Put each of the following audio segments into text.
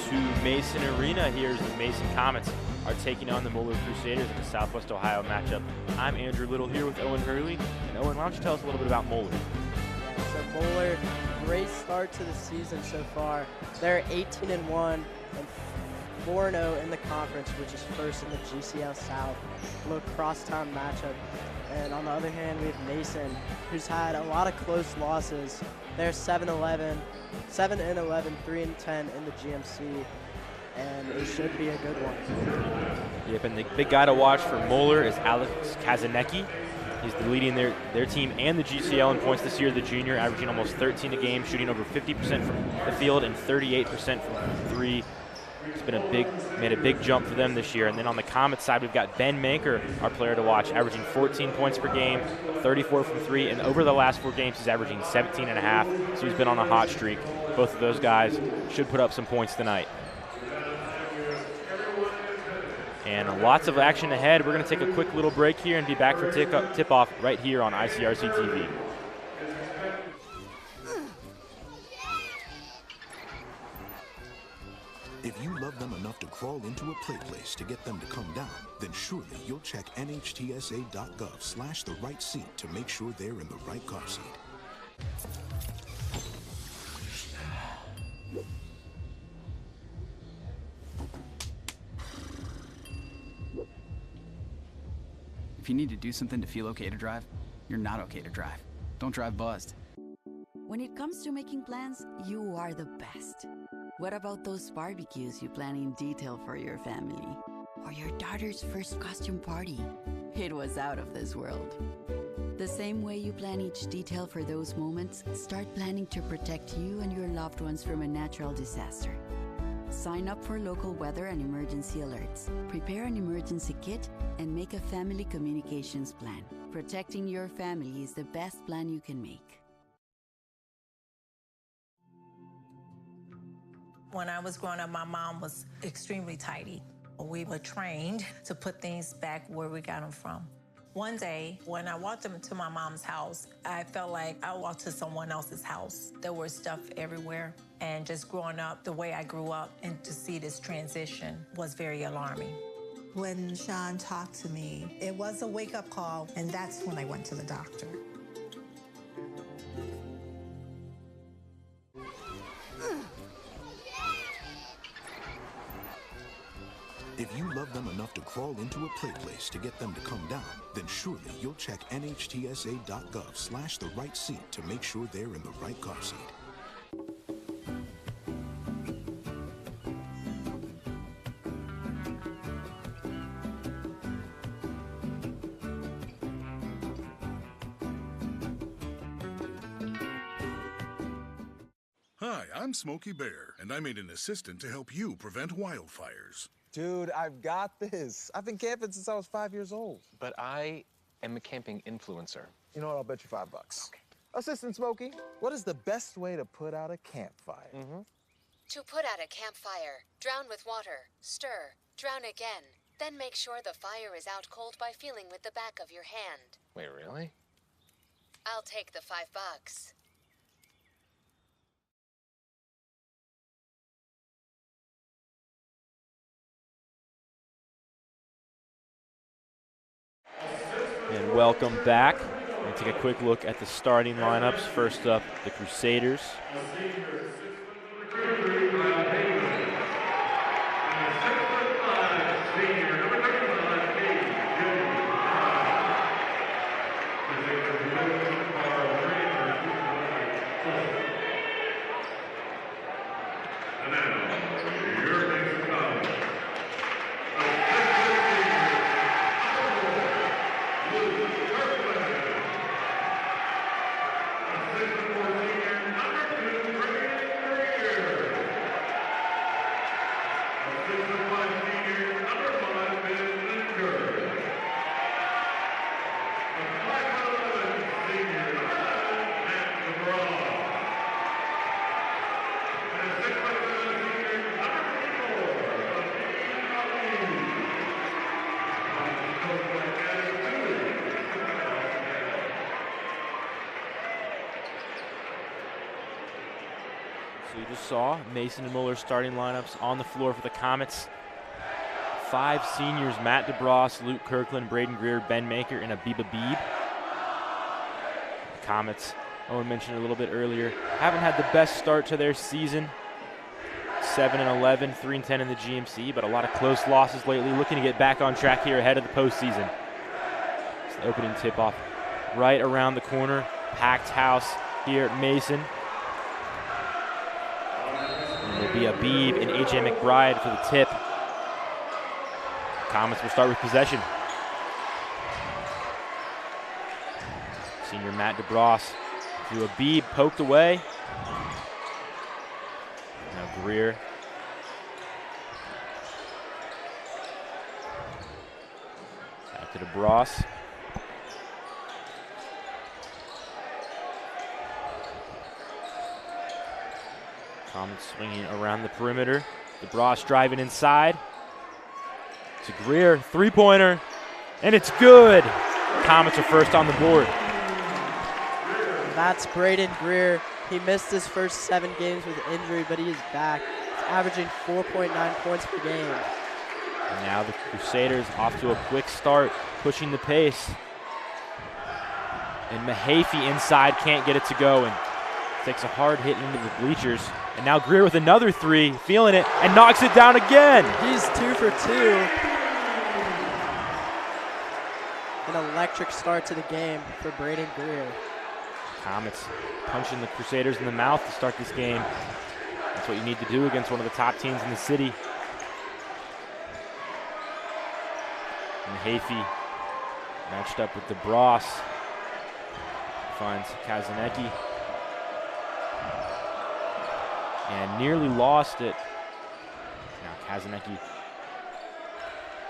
to Mason Arena here as the Mason Comets are taking on the Moeller Crusaders in the Southwest Ohio matchup. I'm Andrew Little here with Owen Hurley. And Owen, why don't you tell us a little bit about Moeller? Yeah, so Moeller, great start to the season so far. They're 18-1 and 4-0 in the conference, which is first in the GCL South. Look, crosstown matchup. And on the other hand, we have Mason, who's had a lot of close losses. They're 7-11, 3-10 in the GMC, and it should be a good one. Yep, and the big guy to watch for Moeller is Alex Kazanecki. He's leading their team and the GCL in points this year, the junior, averaging almost 13 a game, shooting over 50% from the field and 38% from three. It's been made a big jump for them this year. And then on the Comets side, we've got Ben Manker, our player to watch, averaging 14 points per game, 34 from three, and over the last 4 games, he's averaging 17.5. So he's been on a hot streak. Both of those guys should put up some points tonight. And lots of action ahead. We're going to take a quick little break here and be back for tip-off right here on ICRC-TV. If you love them enough to crawl into a play place to get them to come down, then surely you'll check nhtsa.gov/the right seat to make sure they're in the right car seat. If you need to do something to feel okay to drive, you're not okay to drive. Don't drive buzzed. When it comes to making plans, you are the best. What about those barbecues you plan in detail for your family? Or your daughter's first costume party? It was out of this world. The same way you plan each detail for those moments, start planning to protect you and your loved ones from a natural disaster. Sign up for local weather and emergency alerts. Prepare an emergency kit and make a family communications plan. Protecting your family is the best plan you can make. When I was growing up, my mom was extremely tidy. We were trained to put things back where we got them from. One day, when I walked into my mom's house, I felt like I walked to someone else's house. There was stuff everywhere, and just growing up the way I grew up and to see this transition was very alarming. When Sean talked to me, it was a wake-up call, and that's when I went to the doctor. If you love them enough to crawl into a play place to get them to come down, then surely you'll check nhtsa.gov/the right seat to make sure they're in the right car seat. Hi, I'm Smokey Bear, and I'm an assistant to help you prevent wildfires. Dude, I've got this. I've been camping since I was 5 years old. But I am a camping influencer. You know what? I'll bet you $5. Okay. Assistant Smokey, what is the best way to put out a campfire? To put out a campfire, drown with water, stir, drown again. Then make sure the fire is out cold by feeling with the back of your hand. Wait, really? I'll take the $5. And welcome back. We're going to take a quick look at the starting lineups. First up, the Crusaders. saw Mason and Moeller starting lineups on the floor for the Comets. 5 seniors, Matt DeBross, Luke Kirkland, Braden Greer, Ben Maker, and Abiba Beebe. The Comets, Owen mentioned a little bit earlier, haven't had the best start to their season. 7-11, 3-10 in the GMC, but a lot of close losses lately. Looking to get back on track here ahead of the postseason. It's the opening tip-off right around the corner. Packed house here at Mason. And it'll be Abib and A.J. McBride for the tip. Comets will start with possession. Senior Matt DeBross to Abib, poked away. Now Greer. Back to DeBross. Comets swinging around the perimeter. DeBross driving inside. To Greer, three-pointer, and it's good. Comets are first on the board. That's Braden Greer. He missed his first 7 games with injury, but he is back. He's averaging 4.9 points per game. And now the Crusaders off to a quick start, pushing the pace. And Mahaffey inside can't get it to go, and takes a hard hit into the bleachers. And now Greer with another 3, feeling it, and knocks it down again. He's 2 for 2. An electric start to the game for Braden Greer. Comets punching the Crusaders in the mouth to start this game. That's what you need to do against one of the top teams in the city. Mahaffey matched up with DeBross. Finds Kazanecki. And nearly lost it. Now Kazanecki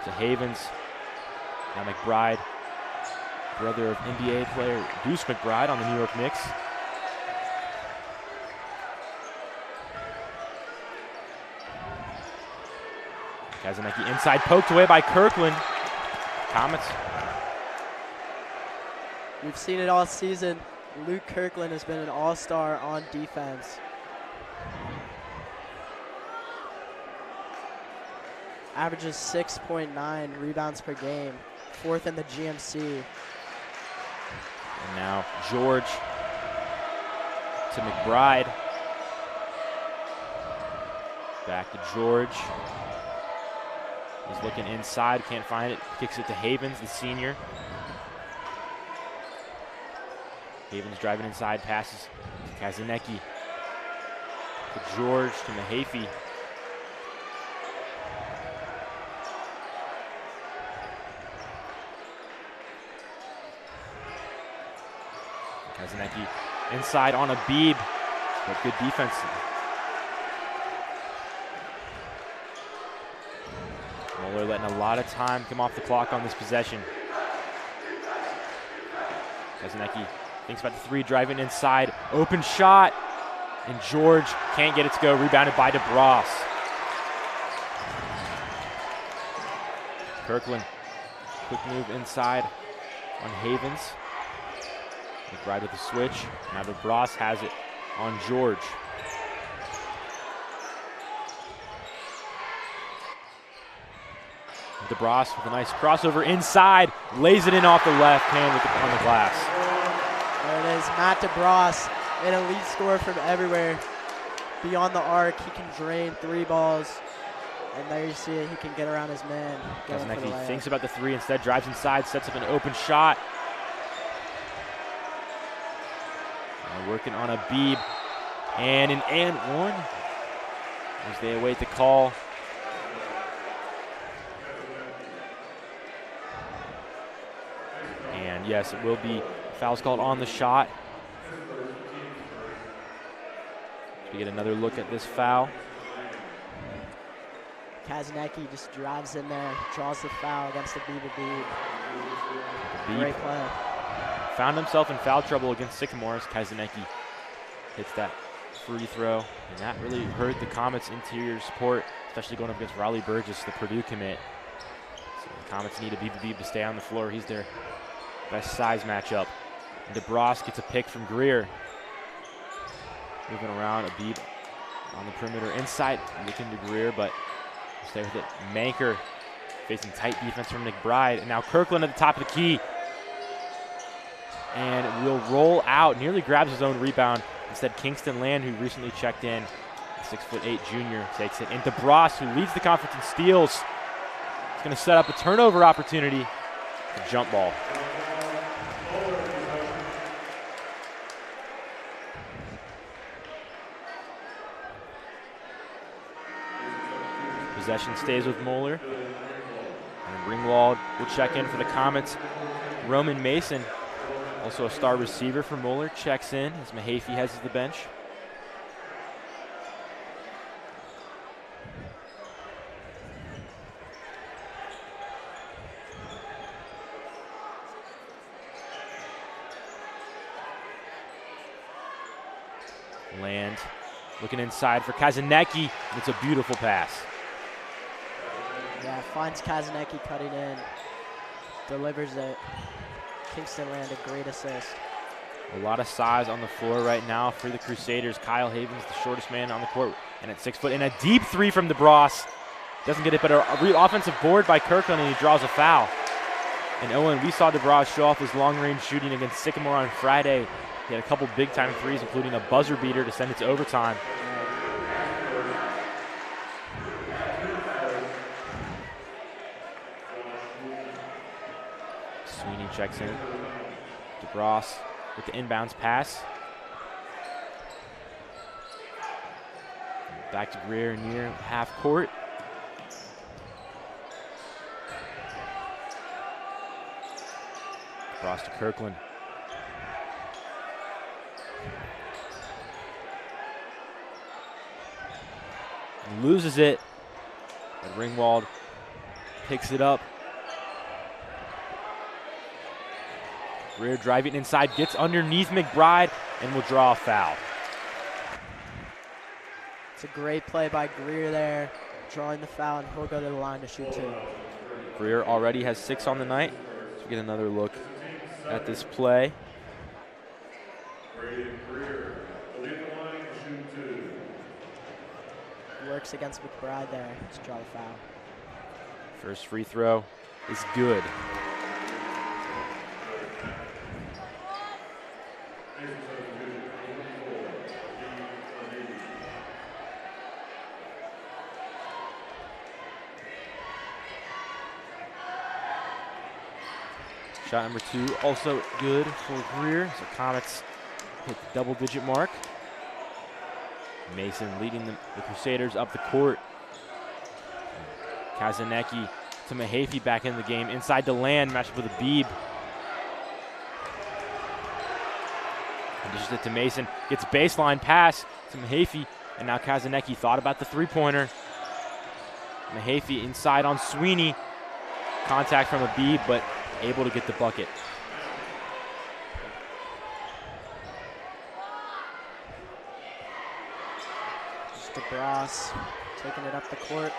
to Havens. Now McBride, brother of NBA player Deuce McBride on the New York Knicks. Kazanecki inside, poked away by Kirkland. Comets. We've seen it all season. Luke Kirkland has been an all-star on defense. Averages 6.9 rebounds per game, 4th in the GMC. And now George to McBride. Back to George. He's looking inside, can't find it. Kicks it to Havens, the senior. Havens driving inside, passes to Kazanecki. To George, to Mahaffey. Kazanecki inside on Abib, but good defense. Moeller letting a lot of time come off the clock on this possession. Kazanecki thinks about the 3, driving inside, open shot, and George can't get it to go, rebounded by DeBross. Kirkland, quick move inside on Havens. McBride with the switch. Now DeBross has it on George. DeBross with a nice crossover inside, lays it in off the left hand on the glass. There it is, Matt DeBross, an elite scorer from everywhere. Beyond the arc, he can drain 3 balls. And there you see it, he can get around his man. Kazanecki thinks about the 3, instead drives inside, sets up an open shot. Working on Abib, and an and 1 as they await the call. And yes, it will be fouls called on the shot. We get another look at this foul. Kazanecki just drives in there, draws the foul against the Abib. Great play. Found himself in foul trouble against Sycamore as Kazanecki hits that free throw, and that really hurt the Comets' interior support, especially going up against Raleigh Burgess, the Purdue commit. So the Comets need Abib to stay on the floor. He's their best size matchup. And DeBross gets a pick from Greer. Moving around, Abib on the perimeter inside, looking to Greer, but stay with it. Manker facing tight defense from McBride, and now Kirkland at the top of the key. And will roll out, nearly grabs his own rebound. Instead, Kingston Land, who recently checked in, 6'8" junior, takes it into Bross, who leads the conference in steals. He's going to set up a turnover opportunity. A jump ball. Possession stays with Moeller. And Ringwald will check in for the Comets. Roman Mason, also a star receiver for Moeller, checks in as Mahaffey heads to the bench. Land looking inside for Kazanecki. It's a beautiful pass. Yeah, finds Kazanecki cutting in, delivers it. Kingston Land, a great assist. A lot of size on the floor right now for the Crusaders. Kyle Havens, the shortest man on the court, and at 6 foot, and a deep three from DeBross. Doesn't get it, but a real offensive board by Kirkland, and he draws a foul. And Owen, we saw DeBross show off his long-range shooting against Sycamore on Friday. He had a couple big-time threes, including a buzzer beater to send it to overtime. Sweeney checks in. DeBross with the inbounds pass. Back to Greer near half court. DeBross to Kirkland. And loses it. And Ringwald picks it up. Greer driving inside, gets underneath McBride, and will draw a foul. It's a great play by Greer there, drawing the foul, and he'll go to the line to shoot 2. Greer already has 6 on the night. So we get another look at this play. Works against McBride there to draw the foul. First free throw is good. Shot number 2 also good for Greer. So Comets hit the double-digit mark. Mason leading the Crusaders up the court. Kazanecki to Mahaffey back in the game. Inside to Land, matched up with a Beeb. And dishes it to Mason. Gets baseline pass to Mahaffey. And now Kazanecki thought about the three-pointer. Mahaffey inside on Sweeney. Contact from a Beeb, but able to get the bucket. Just DeBross taking it up the court.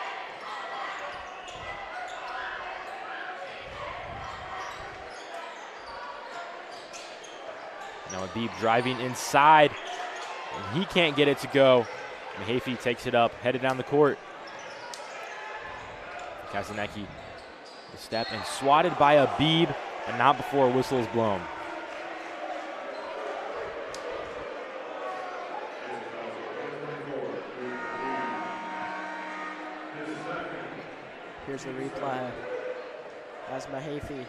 Now Abib driving inside, and he can't get it to go. Mahaffey takes it up, headed down the court. Kazanecki, the step, and swatted by Abib, but not before a whistle is blown. Here's the replay as Mahaffey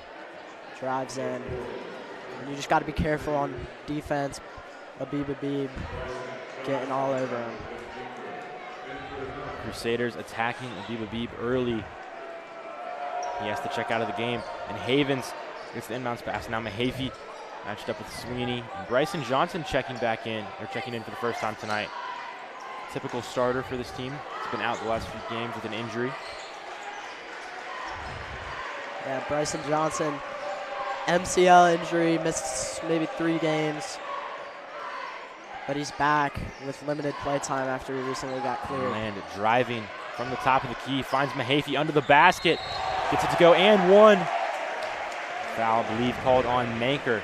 drives in. And you just got to be careful on defense. Abib getting all over him. Crusaders attacking Abib early. He has to check out of the game. And Havens gets the inbounds pass. Now Mahaffey matched up with Sweeney. And Bryson Johnson checking in for the first time tonight. Typical starter for this team. He's been out the last few games with an injury. Yeah, Bryson Johnson, MCL injury, missed maybe 3 games. But he's back with limited play time after he recently got cleared. Land driving from the top of the key, finds Mahaffey under the basket, gets it to go, and one. Foul, I believe, called on Manker.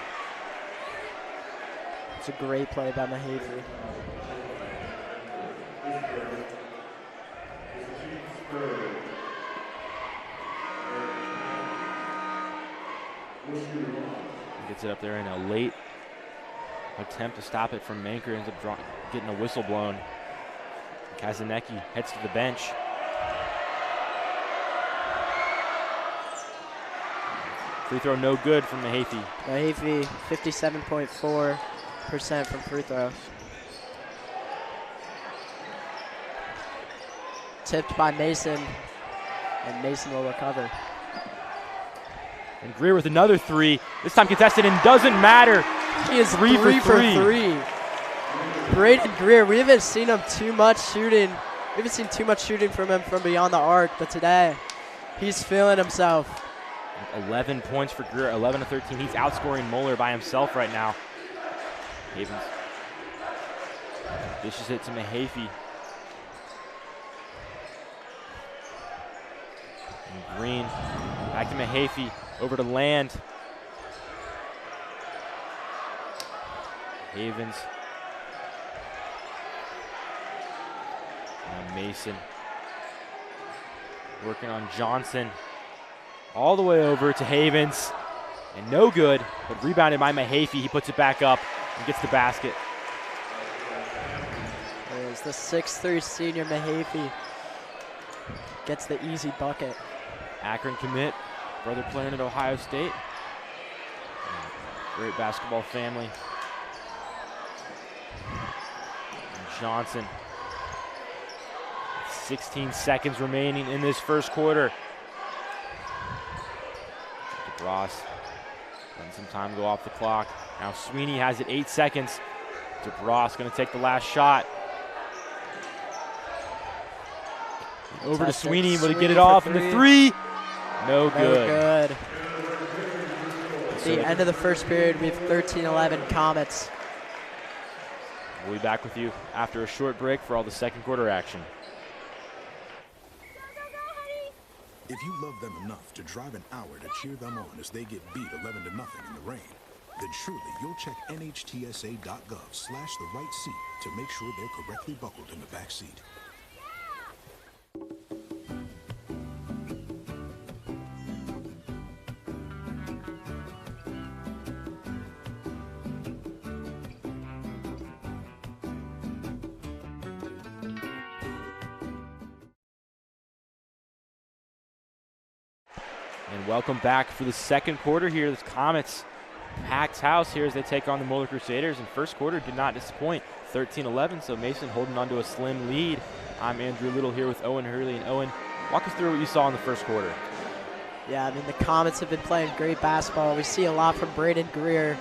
It's a great play by Mahaffey. Gets it up there in a late attempt to stop it from Manker. Ends up getting a whistle blown. Kazanecki heads to the bench. Free throw no good from Mahaffey. Mahaffey, 57.4% from free throws. Tipped by Mason, and Mason will recover. And Greer with another three, this time contested and doesn't matter. He is three for three. Braden Greer, we haven't seen him too much shooting. We haven't seen too much shooting from him from beyond the arc, but today he's feeling himself. 11 points for Greer, 11 to 13. He's outscoring Moeller by himself right now. Havens dishes it to Mahaffey. And Green, back to Mahaffey, over to Land. Havens. Now Mason. Working on Johnson. All the way over to Havens. And no good, but rebounded by Mahaffey. He puts it back up and gets the basket. There's the 6'3" senior Mahaffey. Gets the easy bucket. Akron commit, brother playing at Ohio State. Great basketball family. And Johnson. 16 seconds remaining in this first quarter. DeBras letting some time go off the clock. Now Sweeney has it, 8 seconds. DeBras going to take the last shot. Over to Sweeney, will he get it off? And the three, no good. At the end of the first period, we have 13-11 Comets. We'll be back with you after a short break for all the second quarter action. If you love them enough to drive an hour to cheer them on as they get beat 11-0 in the rain, then surely you'll check NHTSA.gov/the-right-seat to make sure they're correctly buckled in the back seat. And welcome back for the second quarter here. This Comets packed house here as they take on the Moeller Crusaders. And first quarter did not disappoint, 13-11. So Mason holding on to a slim lead. I'm Andrew Little here with Owen Hurley. And Owen, walk us through what you saw in the first quarter. Yeah, I mean, the Comets have been playing great basketball. We see a lot from Braden Greer.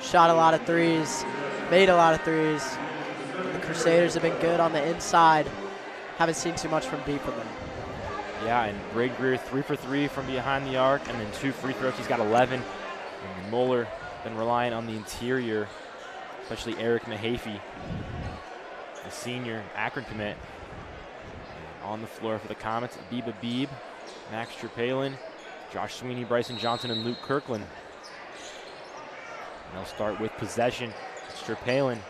Shot a lot of threes, made a lot of threes. The Crusaders have been good on the inside. Haven't seen too much from deep from them. Yeah, and Braden Greer 3 for 3 from behind the arc, and then 2 free throws. He's got 11. And Moeller been relying on the interior, especially Eric Mahaffey, the senior Akron commit. And on the floor for the Comets, Biba Beebe, Max Trepalin, Josh Sweeney, Bryson Johnson, and Luke Kirkland. And they'll start with possession. It's Trepalin.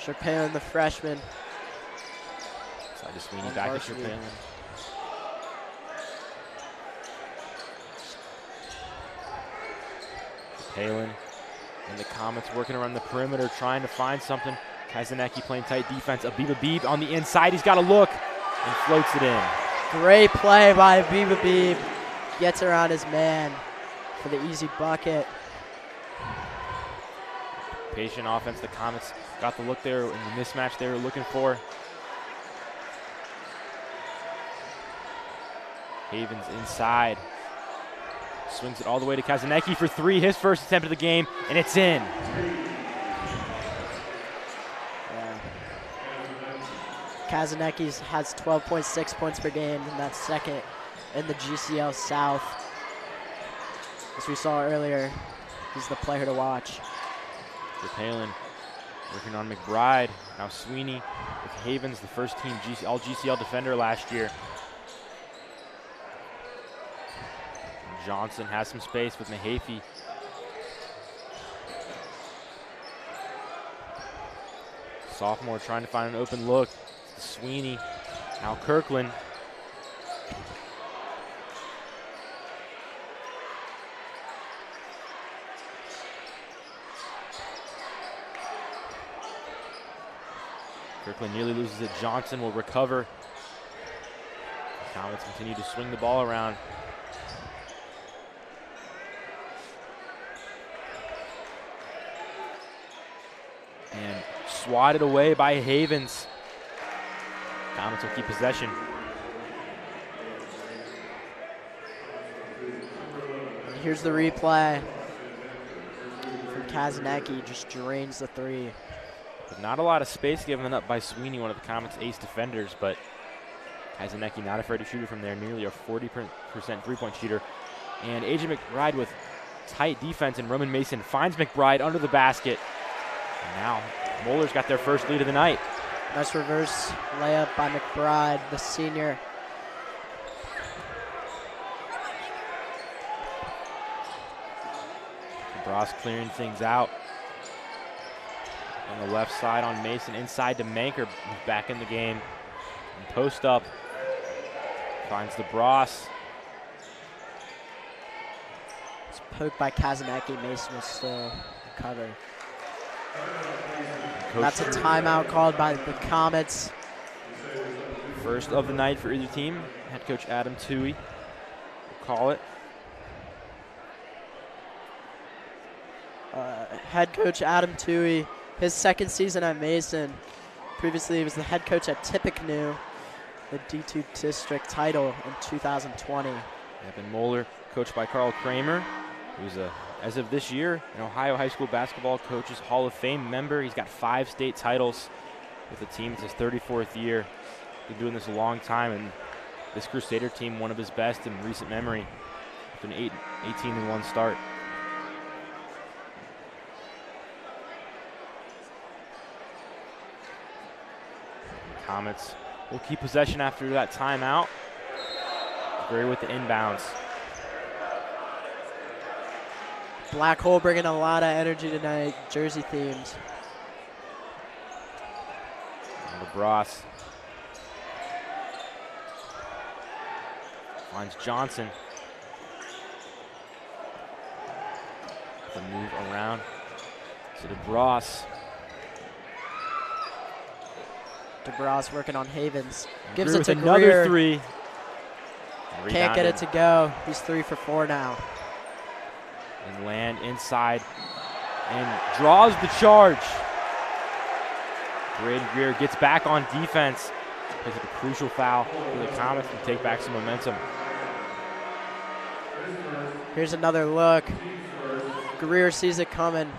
Trepalin, the freshman. Side to Sweeney, back to Trepalin. Trepalin and the Comets working around the perimeter, trying to find something. Kazanecki playing tight defense. Abiba Beebe on the inside. He's got a look and floats it in. Great play by Abiba Beebe. Gets around his man for the easy bucket. Patient offense. The Comets got the look there in the mismatch they were looking for. Havens inside. Swings it all the way to Kazanecki for three. His first attempt of the game, and it's in. Yeah. Kazanecki has 12.6 points per game, and that's second in the GCL South. As we saw earlier, he's the player to watch. Trepalin working on McBride. Now Sweeney with Havens, the first team all GCL defender last year. And Johnson has some space with sophomore trying to find an open look. Sweeney, now Kirkland. Kirkland nearly loses it. Johnson will recover. The Comets continue to swing the ball around. And swatted away by Havens. Comets will keep possession. And here's the replay from Kazanecki, just drains the three. But not a lot of space given up by Sweeney, one of the Comets' ace defenders, but Kazanecki not afraid to shoot it from there, nearly a 40% three-point shooter. And AJ McBride with tight defense, and Roman Mason finds McBride under the basket. And now Moeller's got their first lead of the night. Nice reverse layup by McBride, the senior. Bros clearing things out. On the left side on Mason, inside to Manker, who's back in the game. And post up, finds the Bros. It's poked by Kazanecki. Mason will still recover. That's a timeout called by the Comets. First of the night for either team. Head coach Adam Toohey will call it. Head coach Adam Toohey, his second season at Mason. Previously, he was the head coach at Tippecanoe, the D2 district title in 2020. Yep, and Moeller, coached by Carl Kramer, who's as of this year, an Ohio High School Basketball Coaches Hall of Fame member. He's got 5 state titles with the team. It's his 34th year. Been doing this a long time, and this Crusader team, one of his best in recent memory. It's an 18-1 start. Comets will keep possession after that timeout. Greer with the inbounds. Black Hole bringing a lot of energy tonight, jersey themes. And LeBros finds Johnson. The move around to DeBras. DeBras working on Havens. Gives Gives it to another Greer. three. Can't get it to go. He's 3 for 4 now. And Land inside and draws the charge. Braden Greer gets back on defense. Picks up a crucial foul for the Comets to take back some momentum. Here's another look. Greer sees it coming.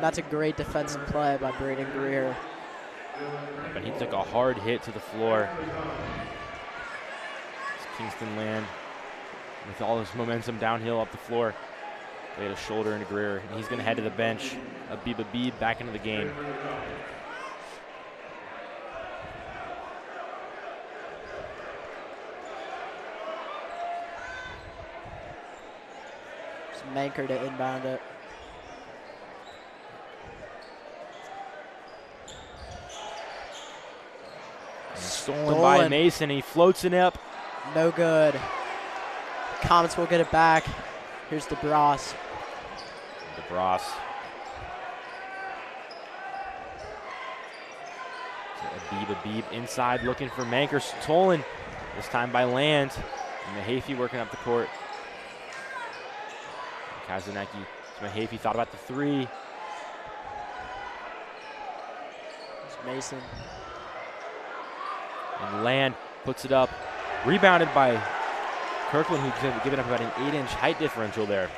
That's a great defensive play by Braden Greer. But he took a hard hit to the floor. It's Kingston Land with all his momentum downhill up the floor. Laid a shoulder into Greer, and he's going to head to the bench. Abib back into the game. It's Manker to inbound it. Stolen by Mason. He floats it up. No good. Comets will get it back. Here's DeBras. DeBras. Abib inside looking for Manker. Stolen this time by Land. And Mahaffey working up the court. Kazanecki. Mahaffey thought about the three. It's Mason. And Land puts it up. Rebounded by Kirkland, who's given up about an 8-inch height differential there.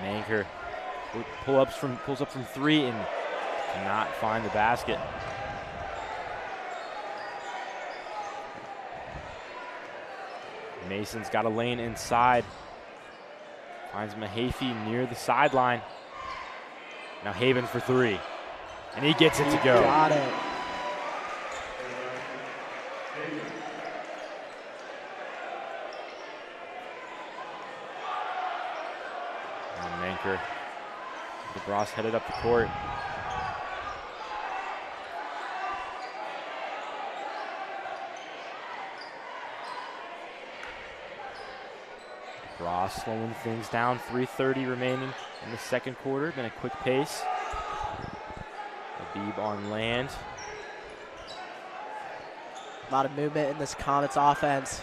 Manker pulls up from three and cannot find the basket. Mason's got a lane inside. Finds Mahaffey near the sideline. Now Haven for three. And he gets it to go. Got it. And Manker. DeBras headed up the court. DeBras slowing things down. 3:30 remaining in the second quarter. Been a quick pace. Habib on land. A lot of movement in this Comets offense.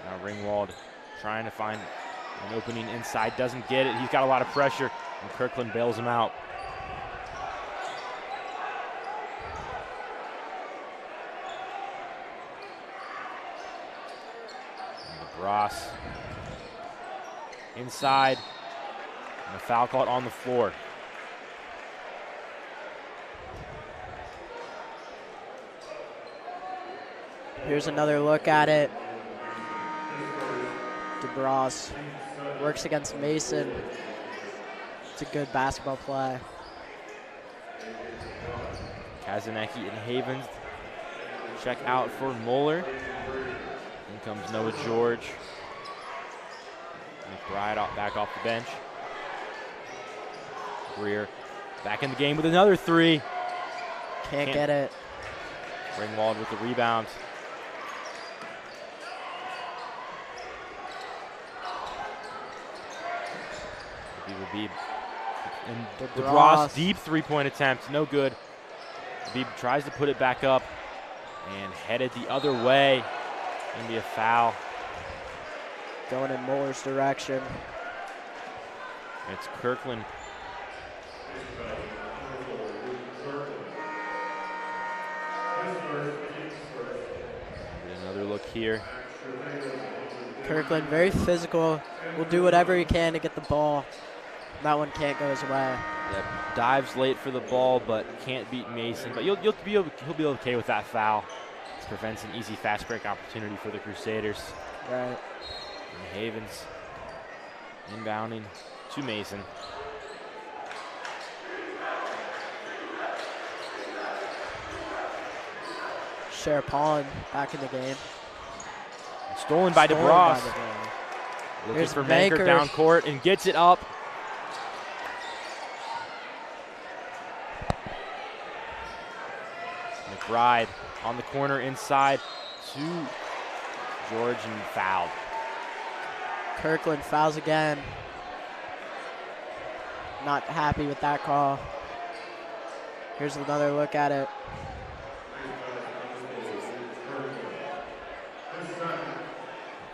Now Ringwald trying to find an opening inside, doesn't get it. He's got a lot of pressure, and Kirkland bails him out. And DeBras inside, and a foul called on the floor. Here's another look at it. DeBras works against Mason. It's a good basketball play. Kazanecki and Havens check out for Moeller. In comes Noah George. McBride back off the bench. Greer back in the game with another three. Can't get it. Ringwald with the rebound. Habib. And DeBras deep three-point attempt, no good. Habib tries to put it back up and headed the other way. Gonna be a foul. Going in Moeller's direction. It's Kirkland. Another look here. Kirkland, very physical, will do whatever he can to get the ball. That one can't go his way. Yep. Dives late for the ball, but can't beat Mason. But he'll be okay with that foul. This prevents an easy fast break opportunity for the Crusaders. Right. And Havens inbounding to Mason. Sherpawn back in the game. Stolen by DeBras. Looking Here's for Manker down court and gets it up. McBride on the corner inside to George and fouled. Kirkland fouls again. Not happy with that call. Here's another look at it.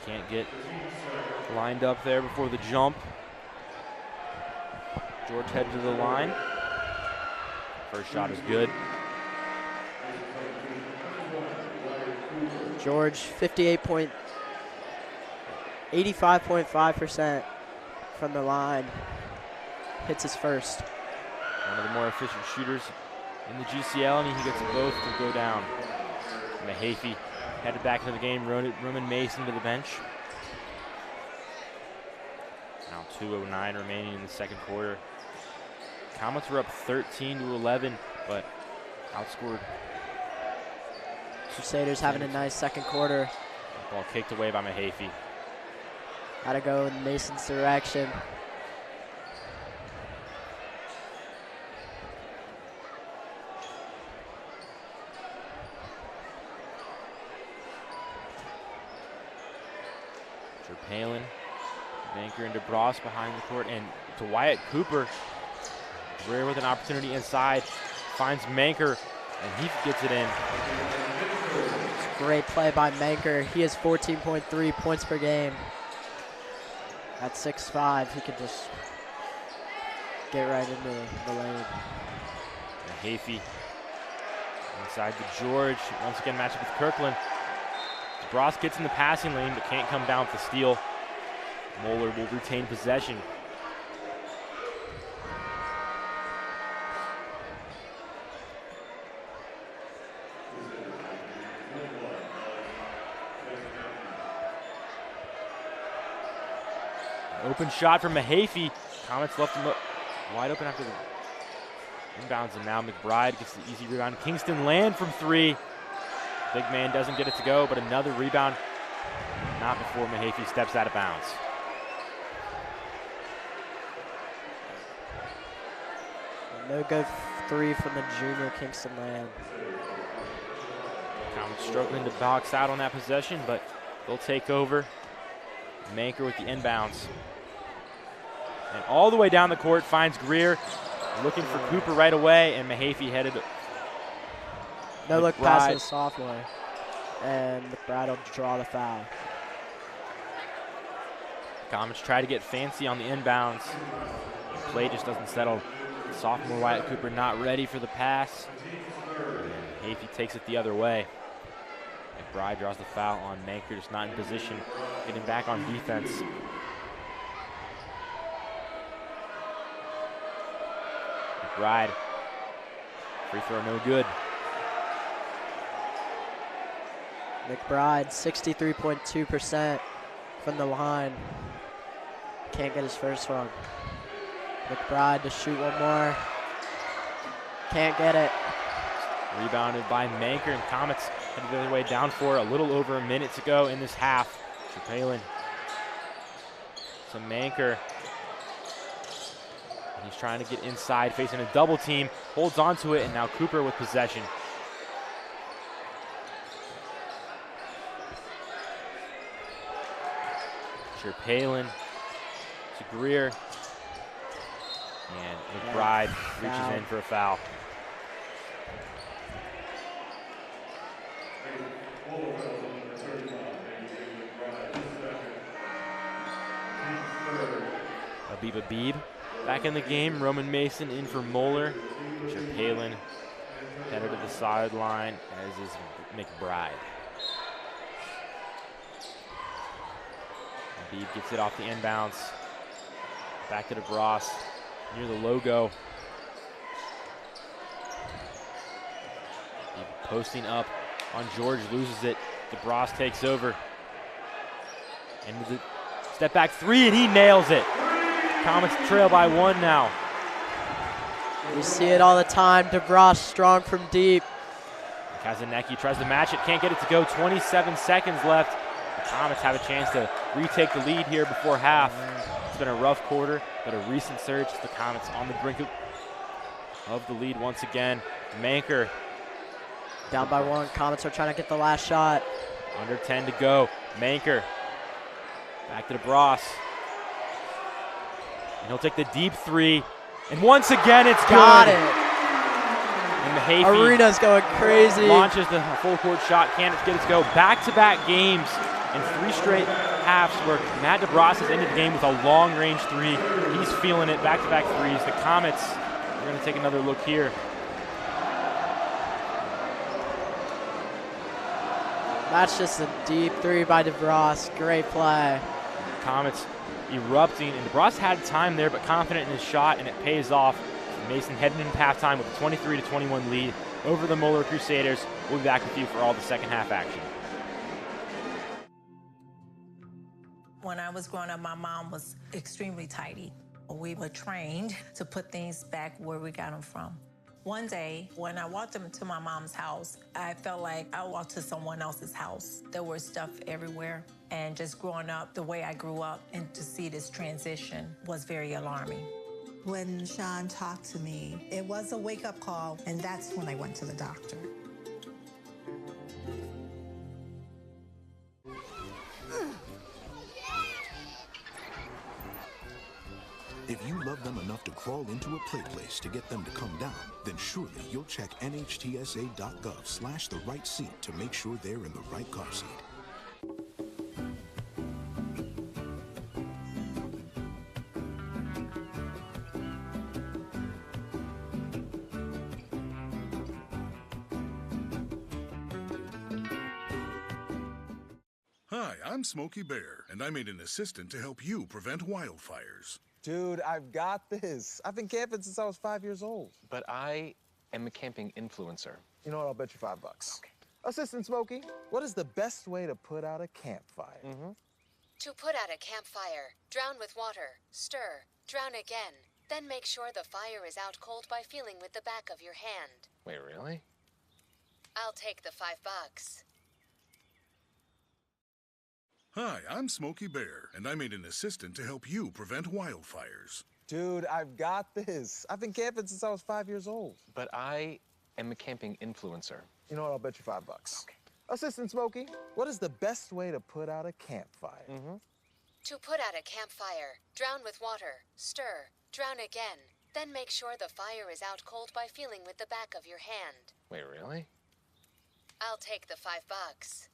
Can't get lined up there before the jump. George headed to the line. First shot is good. George, 85.5% from the line. Hits his first. One of the more efficient shooters in the GCL, and he gets both to go down. Mahaffey headed back into the game. Roman Mason to the bench. Now 2:09 remaining in the second quarter. Comets were up 13-11, but outscored. Crusaders having a nice second quarter. Ball kicked away by Mahaffey. Got to go in Mason's direction. Palin, Banker and DeBras behind the court, and to Wyatt Cooper. Greer with an opportunity inside, finds Manker, and he gets it in. It's a great play by Manker. He has 14.3 points per game. At 6'5", he could just get right into the lane. Mahaffey inside to George. Once again, matchup with Kirkland. DeBras gets in the passing lane, but can't come down with the steal. Moeller will retain possession. Open shot from Mahaffey. Comets left him wide open after the inbounds, and now McBride gets the easy rebound. Kingston Land from three. Big man doesn't get it to go, but another rebound. Not before Mahaffey steps out of bounds. No good 3 from the junior Kingston Land. Comets struggling to box out on that possession, but they'll take over. Manker with the inbounds. And all the way down the court finds Greer, looking for Cooper right away, and Mahaffey headed. No look pass to the sophomore, and McBride will draw the foul. Comets try to get fancy on the inbounds. Play just doesn't settle. Sophomore Wyatt Cooper not ready for the pass. And Mahaffey takes it the other way. McBride draws the foul on Manker, just not in position, getting back on defense. McBride, free throw no good. McBride, 63.2% from the line. Can't get his first one. McBride to shoot one more. Can't get it. Rebounded by Manker, and Comets headed the other way, down for a little over a minute to go in this half. Palin. So Manker, he's trying to get inside, facing a double team, holds onto it, and now Cooper with possession. Palin to Greer, and McBride reaches in for a foul. Abib back in the game. Roman Mason in for Moeller. Palin headed to the sideline, as is McBride. Abib gets it off the inbounds. Back to DeBras near the logo. Abib posting up on George, loses it. DeBras takes over. And the step back 3, and he nails it. Comets trail by 1 now. We see it all the time. DeBras strong from deep. Kazanecki tries to match it, can't get it to go. 27 seconds left. The Comets have a chance to retake the lead here before half. It's been a rough quarter, but a recent surge. The Comets on the brink of the lead once again. Manker. Down by 1. Comets are trying to get the last shot. Under 10 to go. Manker. Back to DeBras. And he'll take the deep 3. And once again, it's got good. it. And Mahaffey Arena's going crazy. Launches the full court shot. Can't get it to go. Back-to-back games and 3 straight halves where Matt DeBras has ended the game with a long-range 3. He's feeling it. Back-to-back 3s. The Comets are going to take another look here. That's just a deep 3 by DeBras. Great play. Comets erupting, and DeBras had time there, but confident in his shot, and it pays off. Mason heading into halftime with a 23-21 lead over the Moeller Crusaders. We'll be back with you for all the second half action. When I was growing up, my mom was extremely tidy. We were trained to put things back where we got them from. One day, when I walked into my mom's house, I felt like I walked to someone else's house. There was stuff everywhere, and just growing up the way I grew up, and to see this transition was very alarming. When Sean talked to me, it was a wake-up call, and that's when I went to the doctor. If you love them enough to crawl into a play place to get them to come down, then surely you'll check nhtsa.gov/the right seat to make sure they're in the right car seat. Hi, I'm Smokey Bear, and I made an assistant to help you prevent wildfires. Dude, I've got this. I've been camping since I was 5 years old. But I am a camping influencer. You know what? I'll bet you $5. Okay. Assistant Smokey, what is the best way to put out a campfire? To put out a campfire, drown with water, stir, drown again, then make sure the fire is out cold by feeling with the back of your hand. Wait, really? I'll take the $5. Hi, I'm Smokey Bear, and I made an assistant to help you prevent wildfires. Dude, I've got this. I've been camping since I was 5 years old. But I am a camping influencer. You know what? I'll bet you $5. Okay. Assistant Smokey, what is the best way to put out a campfire? To put out a campfire, drown with water, stir, drown again, then make sure the fire is out cold by feeling with the back of your hand. Wait, really? I'll take the $5.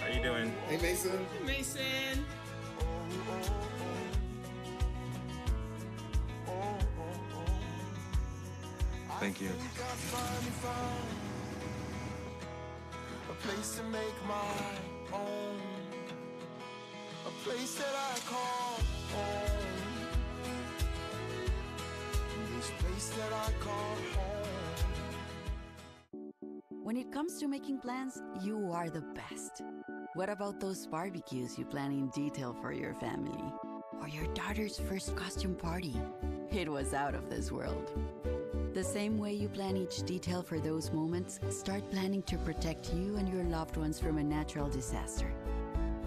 How you doing? Hey, Mason. Mason. Thank you. A place to make my own. A place that I call home. This place that I call home. When it comes to making plans, you are the best. What about those barbecues you plan in detail for your family? Or your daughter's first costume party? It was out of this world. The same way you plan each detail for those moments, start planning to protect you and your loved ones from a natural disaster.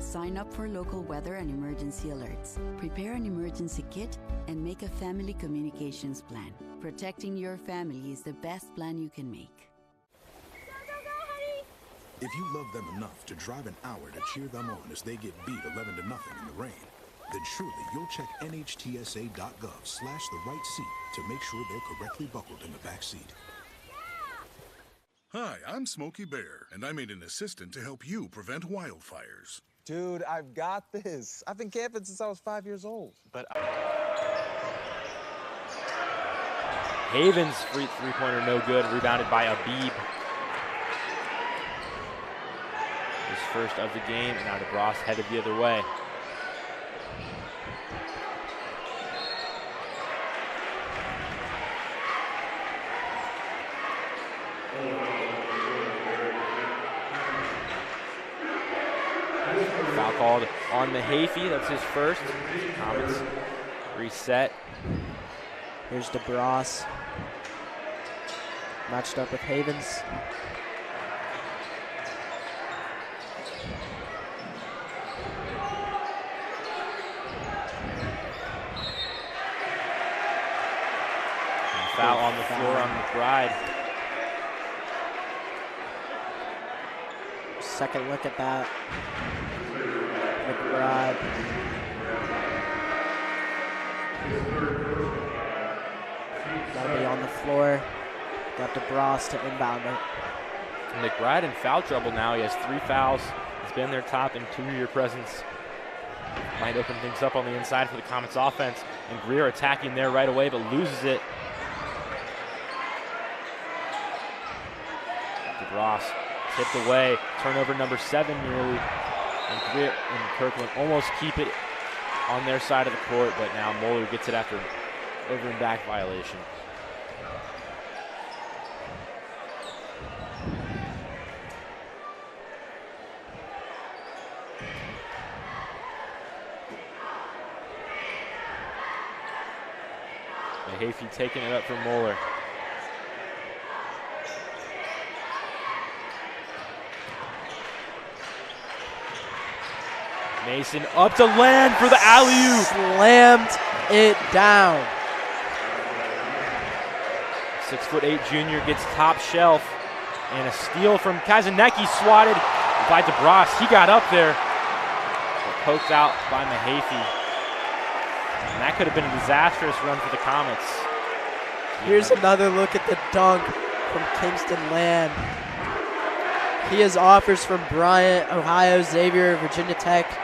Sign up for local weather and emergency alerts. Prepare an emergency kit and make a family communications plan. Protecting your family is the best plan you can make. If you love them enough to drive an hour to cheer them on as they get beat 11-0 in the rain, then surely you'll check NHTSA.gov/the-right seat to make sure they're correctly buckled in the back seat. Hi, I'm Smokey Bear, and I made an assistant to help you prevent wildfires. Dude, I've got this. I've been camping since I was 5 years old. But Haven's free three-pointer no good, rebounded by Abib. His first of the game, and now DeBras headed the other way. called on Mahaffey. That's his first. Comets reset. Here's DeBras. Matched up with Havens. Foul on the floor on McBride. Second look at that. McBride. Gotta be on the floor. Got DeBras to inbound it. McBride in foul trouble now. He has 3 fouls. He's been their top interior presence. Might open things up on the inside for the Comets offense. And Greer attacking there right away, but loses it. DeBras tipped away. Turnover number 7 nearly. And Greer and Kirkland almost keep it on their side of the court, but now Moeller gets it after an over and back violation. Mahaffey taking it up for Moeller. Mason up to land for the alley-oop. Slammed it down. 6'8" junior gets top shelf. And a steal from Kazanecki, swatted by DeBras. He got up there, but poked out by Mahaffey. And that could have been a disastrous run for the Comets. Here's another look at the dunk from Kingston Land. He has offers from Bryant, Ohio, Xavier, Virginia Tech,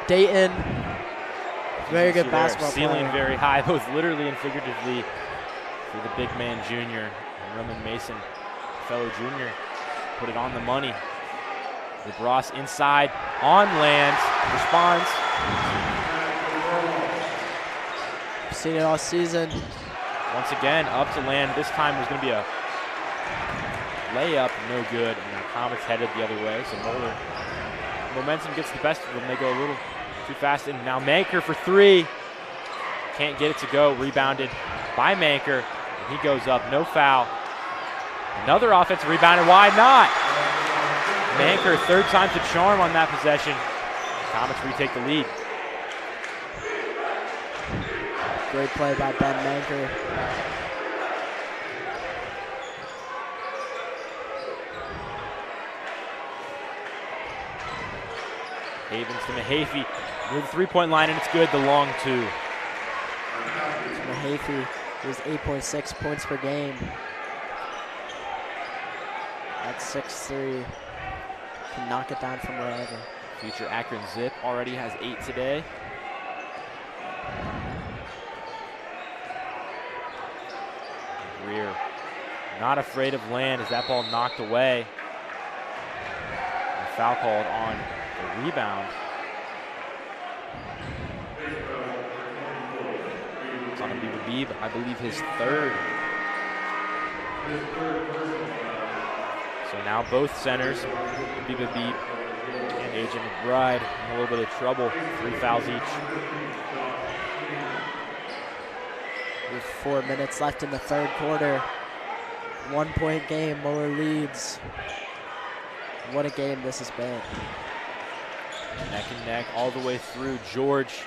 Dayton. Very good basketball player. Ceiling very high, both literally and figuratively, for the big man junior. And Roman Mason, fellow junior, put it on the money. DeBras inside, on Land, responds. We've seen it all season. Once again, up to Land. This time there's going to be a layup, no good, and the Comets headed the other way. So Moeller, momentum gets the best of them. They go a little too fast. And now Manker for 3. Can't get it to go. Rebounded by Manker. And he goes up, no foul. Another offensive rebound, and why not? Manker, 3rd time to charm on that possession. Comets retake the lead. Great play by Ben Manker. Havens to Mahaffey near the 3-point line, and it's good. The long 2. Mahaffey was 8.6 points per game. That's 6'3". Can knock it down from wherever. Future Akron Zip already has 8 today. Greer not afraid of Land as that ball knocked away. And foul called on the rebound. It's on Abib, I believe his 3rd. So now both centers, Abib and AJ McBride, in a little bit of trouble. 3 fouls each. With 4 minutes left in the 3rd quarter. 1-point game, Moeller leads. What a game this has been. Neck and neck all the way through. George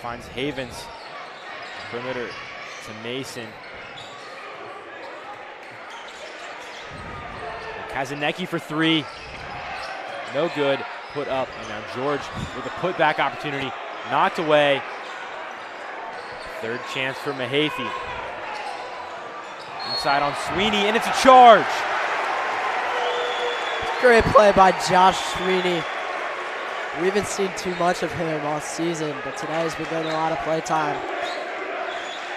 finds Havens. Perimeter to Mason. Kazanecki for 3. No good. Put up. And now George with a putback opportunity. Knocked away. 3rd chance for Mahaffey. Inside on Sweeney, and it's a charge. Great play by Josh Sweeney. We haven't seen too much of him all season, but today he's been getting a lot of play time.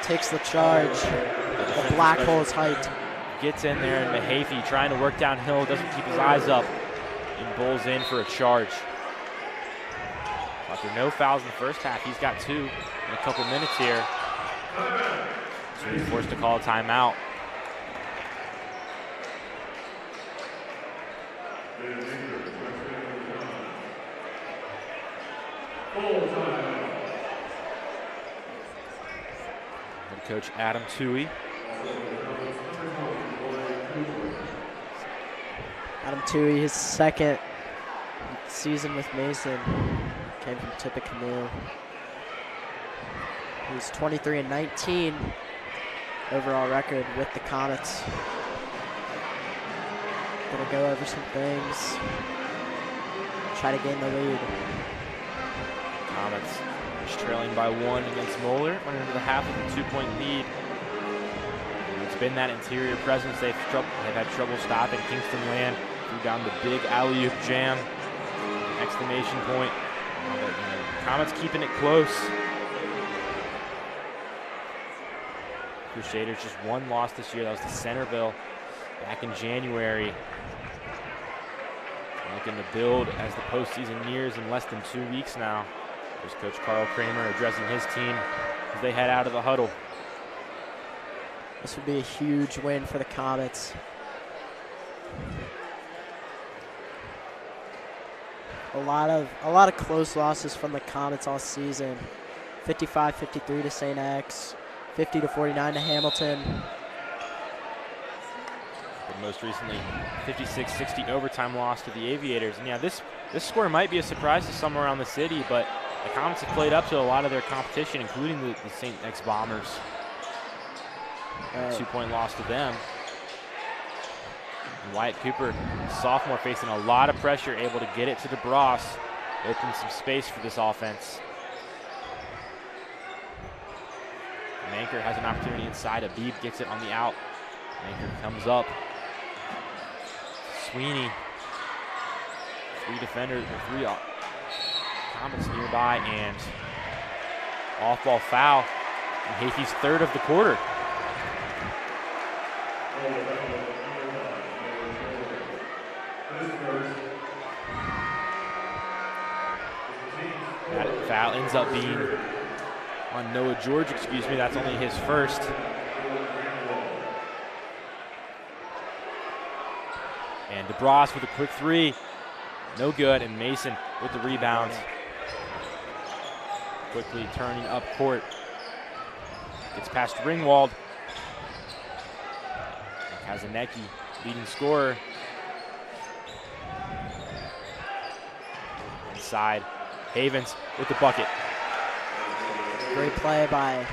Takes the charge. The black hole's hyped. Gets in there, and Mahaffey trying to work downhill, doesn't keep his eyes up, and bowls in for a charge. After no fouls in the first half, he's got 2 in a couple minutes here. So he's forced to call a timeout. Head coach Adam Toohey. Adam Toohey, his second season with Mason, came from Tippecanoe. He's 23-19 overall record with the Comets. Gonna go over some things, try to gain the lead. Comets is trailing by 1 against Moeller, running into the half of a 2-point lead. It's been that interior presence. They've had trouble stopping. Kingston Land threw down the big alley-oop jam, exclamation point. Comets keeping it close. Crusaders just one loss this year. That was to Centerville back in January. Looking to build as the postseason nears in less than 2 weeks now. There's Coach Carl Kramer addressing his team as they head out of the huddle. This would be a huge win for the Comets. A lot of close losses from the Comets all season. 55-53 to St. X, 50-49 to Hamilton. But most recently, 56-60 overtime loss to the Aviators. And yeah, this score might be a surprise to some around the city, but the Comets have played up to a lot of their competition, including the St. X Bombers. A 2-point loss to them. And Wyatt Cooper, sophomore, facing a lot of pressure, able to get it to DeBras, open some space for this offense. Manker has an opportunity inside. Abib gets it on the out. Manker comes up. Sweeney, 3 defenders, or 3 Comets nearby, and off-ball foul. And Hathey's 3rd of the quarter. That foul ends up being on Noah George, that's only his 1st. And DeBras with a quick 3, no good, and Mason with the rebound. Quickly turning up court. Gets past Ringwald. Kazanecki, leading scorer. Inside, Havens with the bucket. Great play by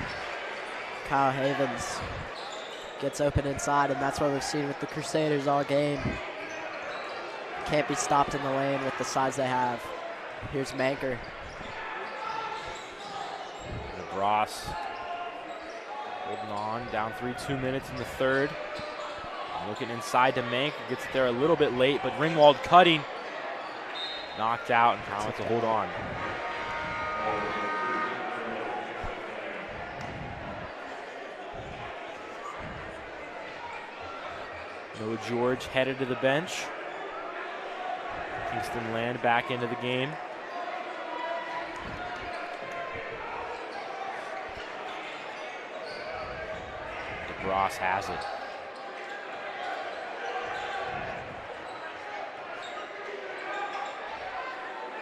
Kyle Havens. Gets open inside, and that's what we've seen with the Crusaders all game. Can't be stopped in the lane with the size they have. Here's Manker. DeBras holding on, down 3, 2 minutes in the 3rd. Looking inside to Manker, gets it there a little bit late, but Ringwald cutting. Knocked out, and Comets will hold on. Noah George headed to the bench. Kingston Land back into the game. DeBras has it.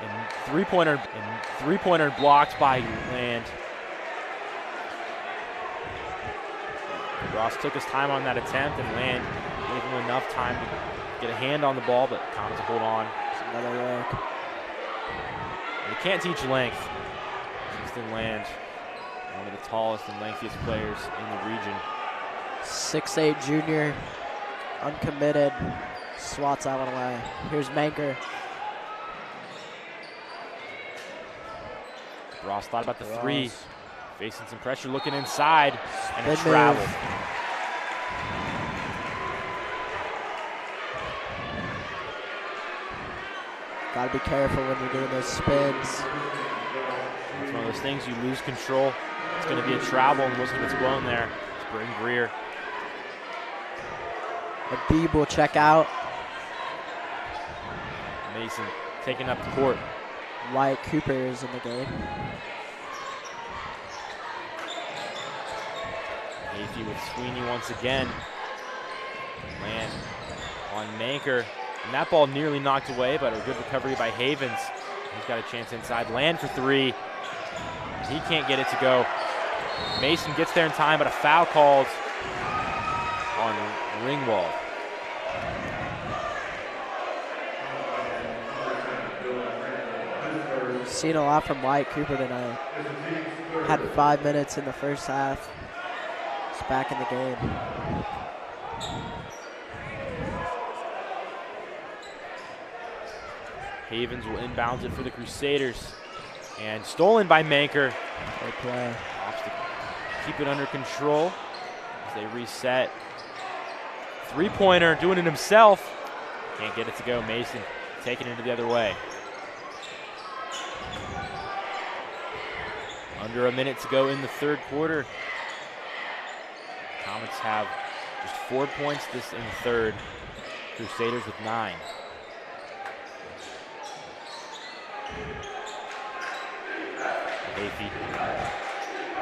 And three-pointer blocked by Land. DeBras took his time on that attempt, and Land gave him enough time to get a hand on the ball, but Comets hold on. Another look. They can't teach length. Kingston Land, one of the tallest and lengthiest players in the region. 6'8" junior, uncommitted, swats that one away. Here's Manker. Ross thought about the 3, facing some pressure, looking inside, and a Good travel. move. Gotta be careful when you're doing those spins. It's one of those things, you lose control. It's going to be a travel, and looking gets blown there. It's Bryn Greer. Abib will check out. Mason taking up the court. Wyatt Cooper is in the game. Haythey with Sweeney once again. Land on Manker. And that ball nearly knocked away, but a good recovery by Havens. He's got a chance inside. Land for three. He can't get it to go. Mason gets there in time, but a foul called on Ringwald. Seen a lot from Wyatt Cooper tonight. Had 5 minutes in the first half. He's back in the game. Havens will inbound it for the Crusaders. And stolen by Manker. Great play. Keep it under control as they reset. Three-pointer, doing it himself. Can't get it to go. Mason taking it the other way. Under a minute to go in the third quarter. Comets have just 4 points this in the third. Crusaders with 9. Afey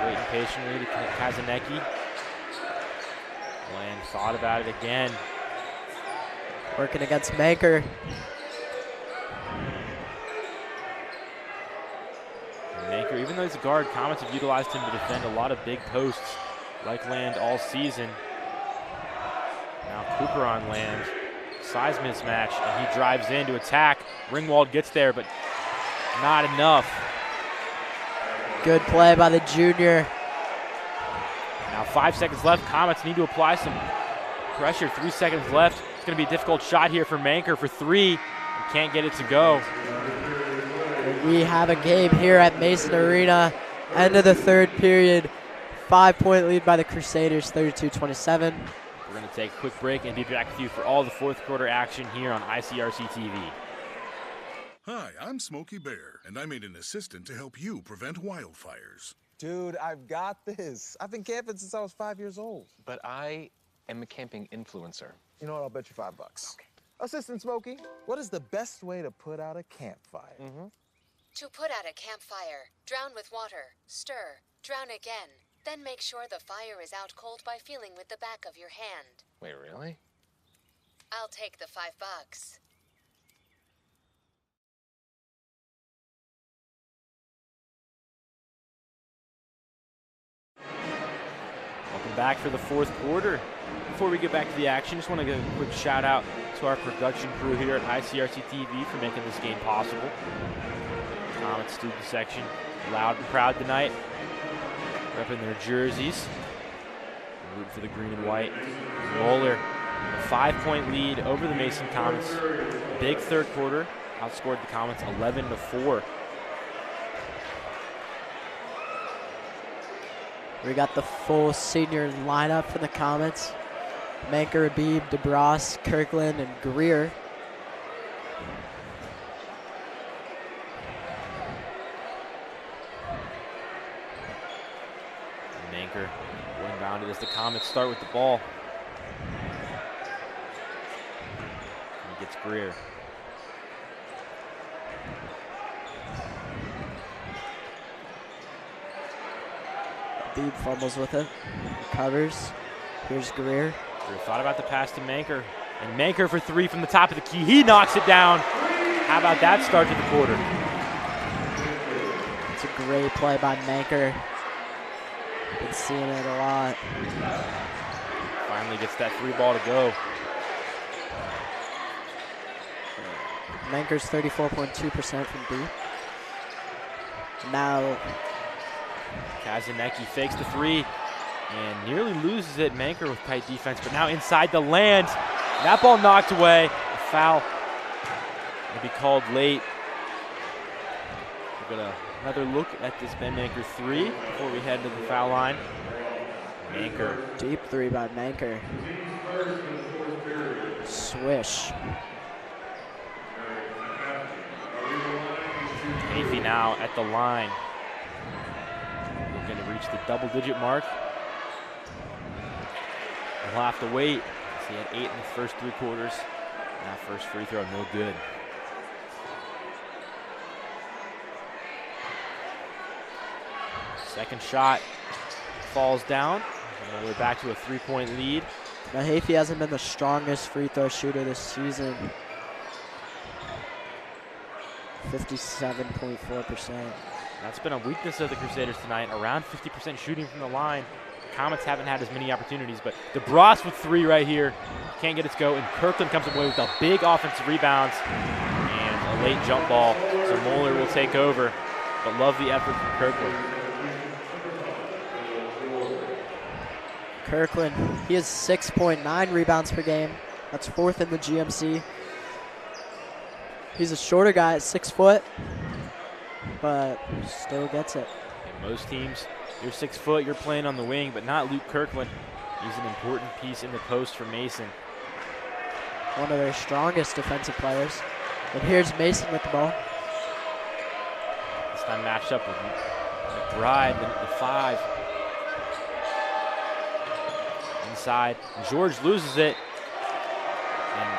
waiting patiently to Kazanecki. Land thought about it again. Working against Manker. Manker, even though he's a guard, Comets have utilized him to defend a lot of big posts like Land all season. Now Cooper on Land. Size mismatch, and he drives in to attack. Ringwald gets there, but not enough. Good play by the junior. Now 5 seconds left. Comets need to apply some pressure. 3 seconds left. It's going to be a difficult shot here for Manker for three. He can't get it to go. And we have a game here at Mason Arena. End of the third period. 5-point lead by the Crusaders, 32-27. We're going to take a quick break and be back with you for all the fourth quarter action here on ICRC-TV. Hi, I'm Smokey Bear, and I made an assistant to help you prevent wildfires. Dude, I've got this. I've been camping since I was 5 years old. But I am a camping influencer. You know what? I'll bet you $5. Okay. Assistant Smokey, what is the best way to put out a campfire? To put out a campfire, drown with water, stir, drown again. Then make sure the fire is out cold by feeling with the back of your hand. Wait, really? I'll take the $5. Welcome back for the fourth quarter. Before we get back to the action, just want to give a quick shout out to our production crew here at ICRC-TV for making this game possible. Comets student section, loud and proud tonight, repping their jerseys, rooting for the green and white. Moeller, a 5-point lead over the Mason Comets. Big third quarter, outscored the Comets 11-4. We got the full senior lineup for the Comets. Manker, Abib, DeBras, Kirkland, and Greer. Manker inbounded as the Comets start with the ball. He gets Greer. Abib fumbles with it. Recovers. Here's Greer. Greer thought about the pass to Manker. And Manker for three from the top of the key. He knocks it down. How about that start to the quarter? It's a great play by Manker. Been seeing it a lot. Finally gets that three ball to go. Manker's 34.2% from deep. Now Kazanecki fakes the three and nearly loses it. Manker with tight defense, but now inside the land. That ball knocked away. A foul will be called late. We're gonna another look at this Ben Manker three before we head to the foul line. Manker. Deep three by Manker. Swish. Afey now at the line. Looking to reach the double-digit mark. We'll have to wait. He had 8 in the first 3 quarters. That first free throw, no good. Second shot falls down. And we're back to a 3-point lead. Now Afey hasn't been the strongest free throw shooter this season. 57.4%. That's been a weakness of the Crusaders tonight, around 50% shooting from the line. Comets haven't had as many opportunities, but DeBras with 3 right here. Can't get its go, and Kirkland comes away with a big offensive rebound and a late jump ball. So Moeller will take over, but love the effort from Kirkland. Kirkland, he has 6.9 rebounds per game. That's 4th in the GMC. He's a shorter guy at 6 foot, but still gets it. And most teams, you're 6 foot, you're playing on the wing, but not Luke Kirkland. He's an important piece in the post for Mason. One of their strongest defensive players. And here's Mason with the ball. This time matched up with McBride, the 5. Inside, George loses it, and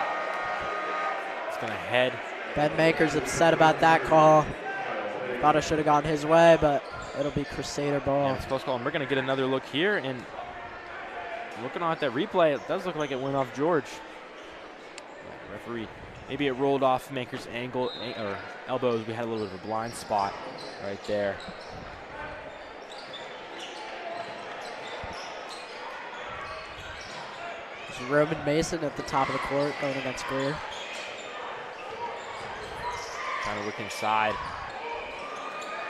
it's gonna head. Ben Maker's upset about that call. Thought it should have gone his way, but it'll be Crusader ball. Yeah, it's close call, and we're gonna get another look here, and looking at that replay, it does look like it went off George. Referee, maybe it rolled off Maker's ankle or elbows. We had a little bit of a blind spot right there. Roman Mason at the top of the court going against Greer. Trying to look inside.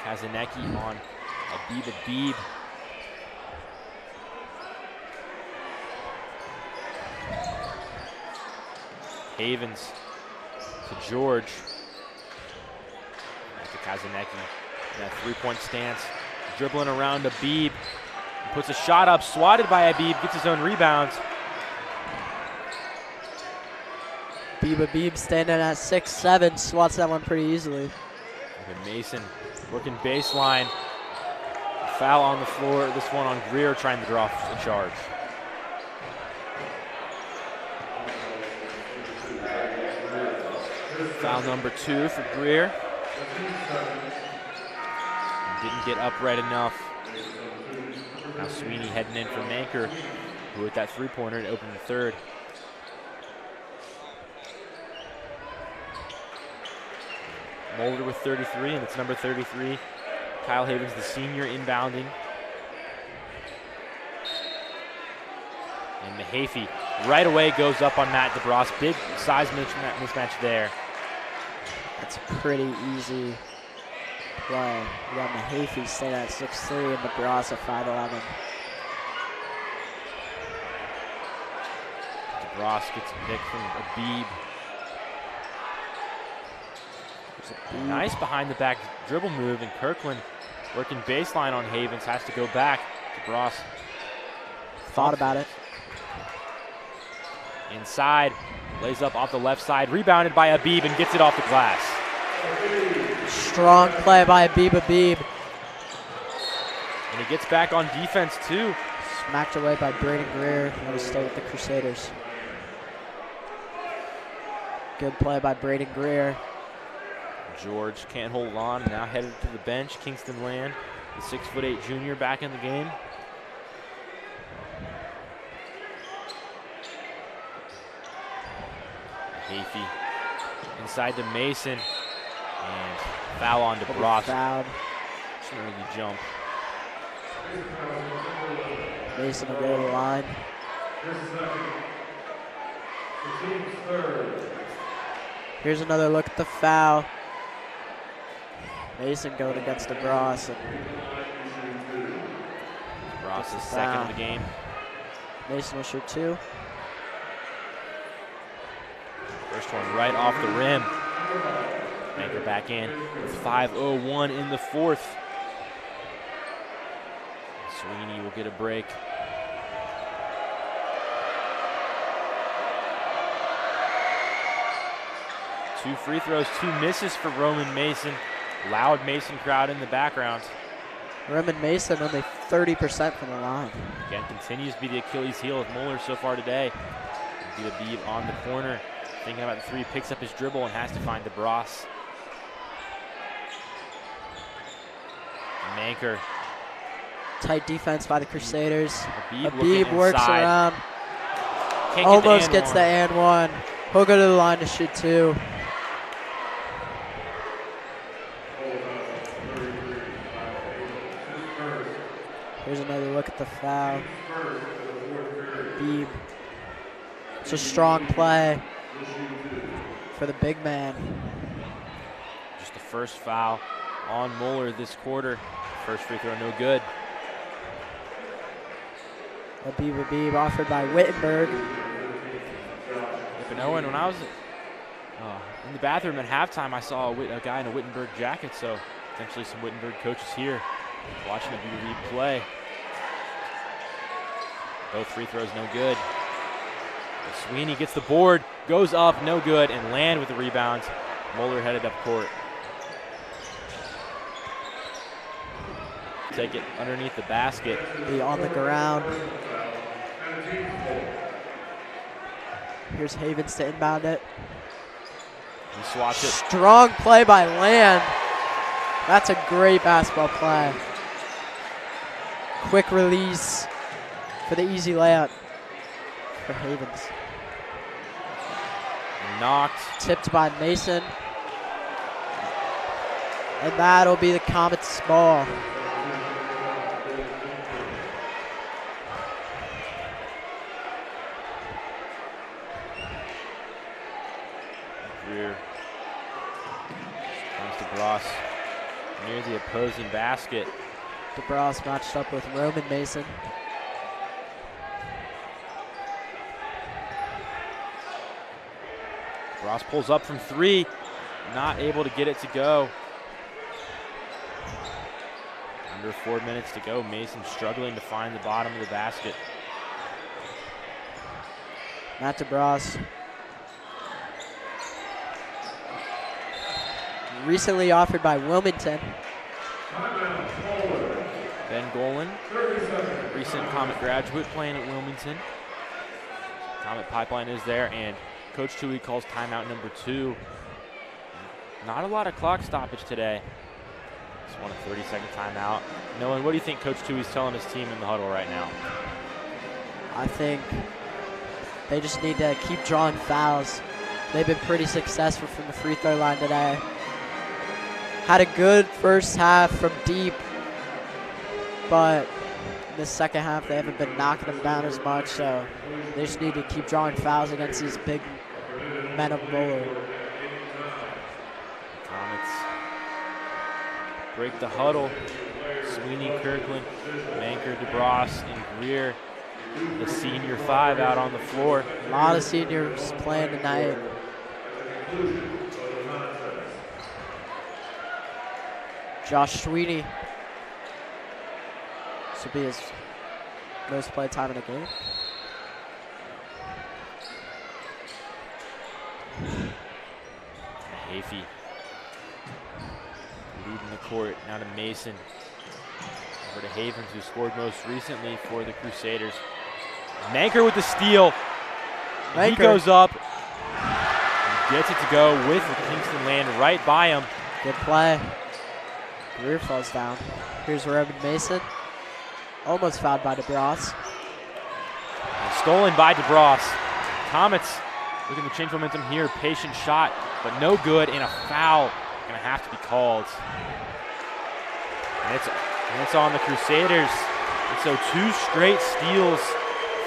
Kazanecki on Abib. Havens to George. Back to Kazanecki. That 3-point stance. Dribbling around Abib. Puts a shot up, swatted by Abib, gets his own rebound. Abib standing at 6'7", swats that one pretty easily. And Mason working baseline. Foul on the floor. This one on Greer trying to draw a charge. Foul number 2 for Greer. Didn't get upright enough. Now Sweeney heading in for Manker, who with that 3-pointer to open the third. Moeller with 33, and it's number 33. Kyle Havens, the senior, inbounding. And Mahaffey right away goes up on Matt DeBras. Big size mismatch there. That's a pretty easy play. You got Mahaffey staying at 6'3", and DeBras at 5'11". DeBras gets a pick from Abib. Nice behind the back dribble move, and Kirkland working baseline on Havens, has to go back. DeBras thought about it. Inside, lays up off the left side, rebounded by Abib and gets it off the glass. Strong play by Abib. And he gets back on defense too. Smacked away by Braden Greer. Let us stay with the Crusaders. Good play by Braden Greer. George can't hold on, now headed to the bench. Kingston Land, the 6'8" junior, back in the game. Mahaffey inside to Mason, and foul on DeBras. Fouled. Just an early jump. Mason will go to the line. Here's another look at the foul. Mason going against DeBras. DeBras is second of the game. Mason will shoot 2. First one right off the rim. Anchor back in with 5:01 in the fourth. Sweeney will get a break. Two free throws, 2 misses for Roman Mason. Loud Mason crowd in the background. Roman Mason only 30% from the line. Again, continues to be the Achilles heel of Moeller so far today. Abib on the corner, thinking about the 3, picks up his dribble and has to find DeBras. Manker. Tight defense by the Crusaders. Abib works around. Can't Almost gets the and one. He'll go to the line to shoot 2. Here's another look at the foul. Beebe. It's a strong play for the big man. Just the first foul on Moeller this quarter. First free throw, no good. Beebe offered by Wittenberg. But Owen, when I was in the bathroom at halftime, I saw a guy in a Wittenberg jacket, so potentially some Wittenberg coaches here watching a Beebe play. Both free throws, no good. Sweeney gets the board, goes up, no good, and Land with the rebound. Moeller headed up court. Take it underneath the basket. Be on the ground. Here's Havens to inbound it. He swats it. Strong play by Land. That's a great basketball play. Quick release for the easy layup for Havens. Knocked. Tipped by Mason. And that'll be the Comets' ball. Greer comes to Bross near the opposing basket. DeBras matched up with Roman Mason. Bross pulls up from three, not able to get it to go. Under 4 minutes to go. Mason struggling to find the bottom of the basket. Matt DeBras. Recently offered by Wilmington. Ben Golan, recent Comet graduate playing at Wilmington. Comet pipeline is there, and Coach Tui calls timeout number 2. Not a lot of clock stoppage today. Just want a 30-second timeout. Nolan, what do you think Coach Tui's telling his team in the huddle right now? I think they just need to keep drawing fouls. They've been pretty successful from the free throw line today. Had a good first half from deep, but in the second half they haven't been knocking them down as much, so they just need to keep drawing fouls against these big men of Moeller. Comets break the huddle. Sweeney, Kirkland, Manker, DeBras, and Greer, the senior 5 out on the floor. A lot of seniors playing tonight. Josh Sweeney. This will be his most play time in a game. Hafey leading the court. Now to Mason. Over to Havens, who scored most recently for the Crusaders. Manker with the steal. He goes up and gets it to go with Kingston Land right by him. Good play. Greer falls down. Here's Roman Mason. Almost fouled by DeBras. And stolen by DeBras. Comets looking to change momentum here. Patient shot, but no good, and a foul going to have to be called. And it's on the Crusaders. And so 2 straight steals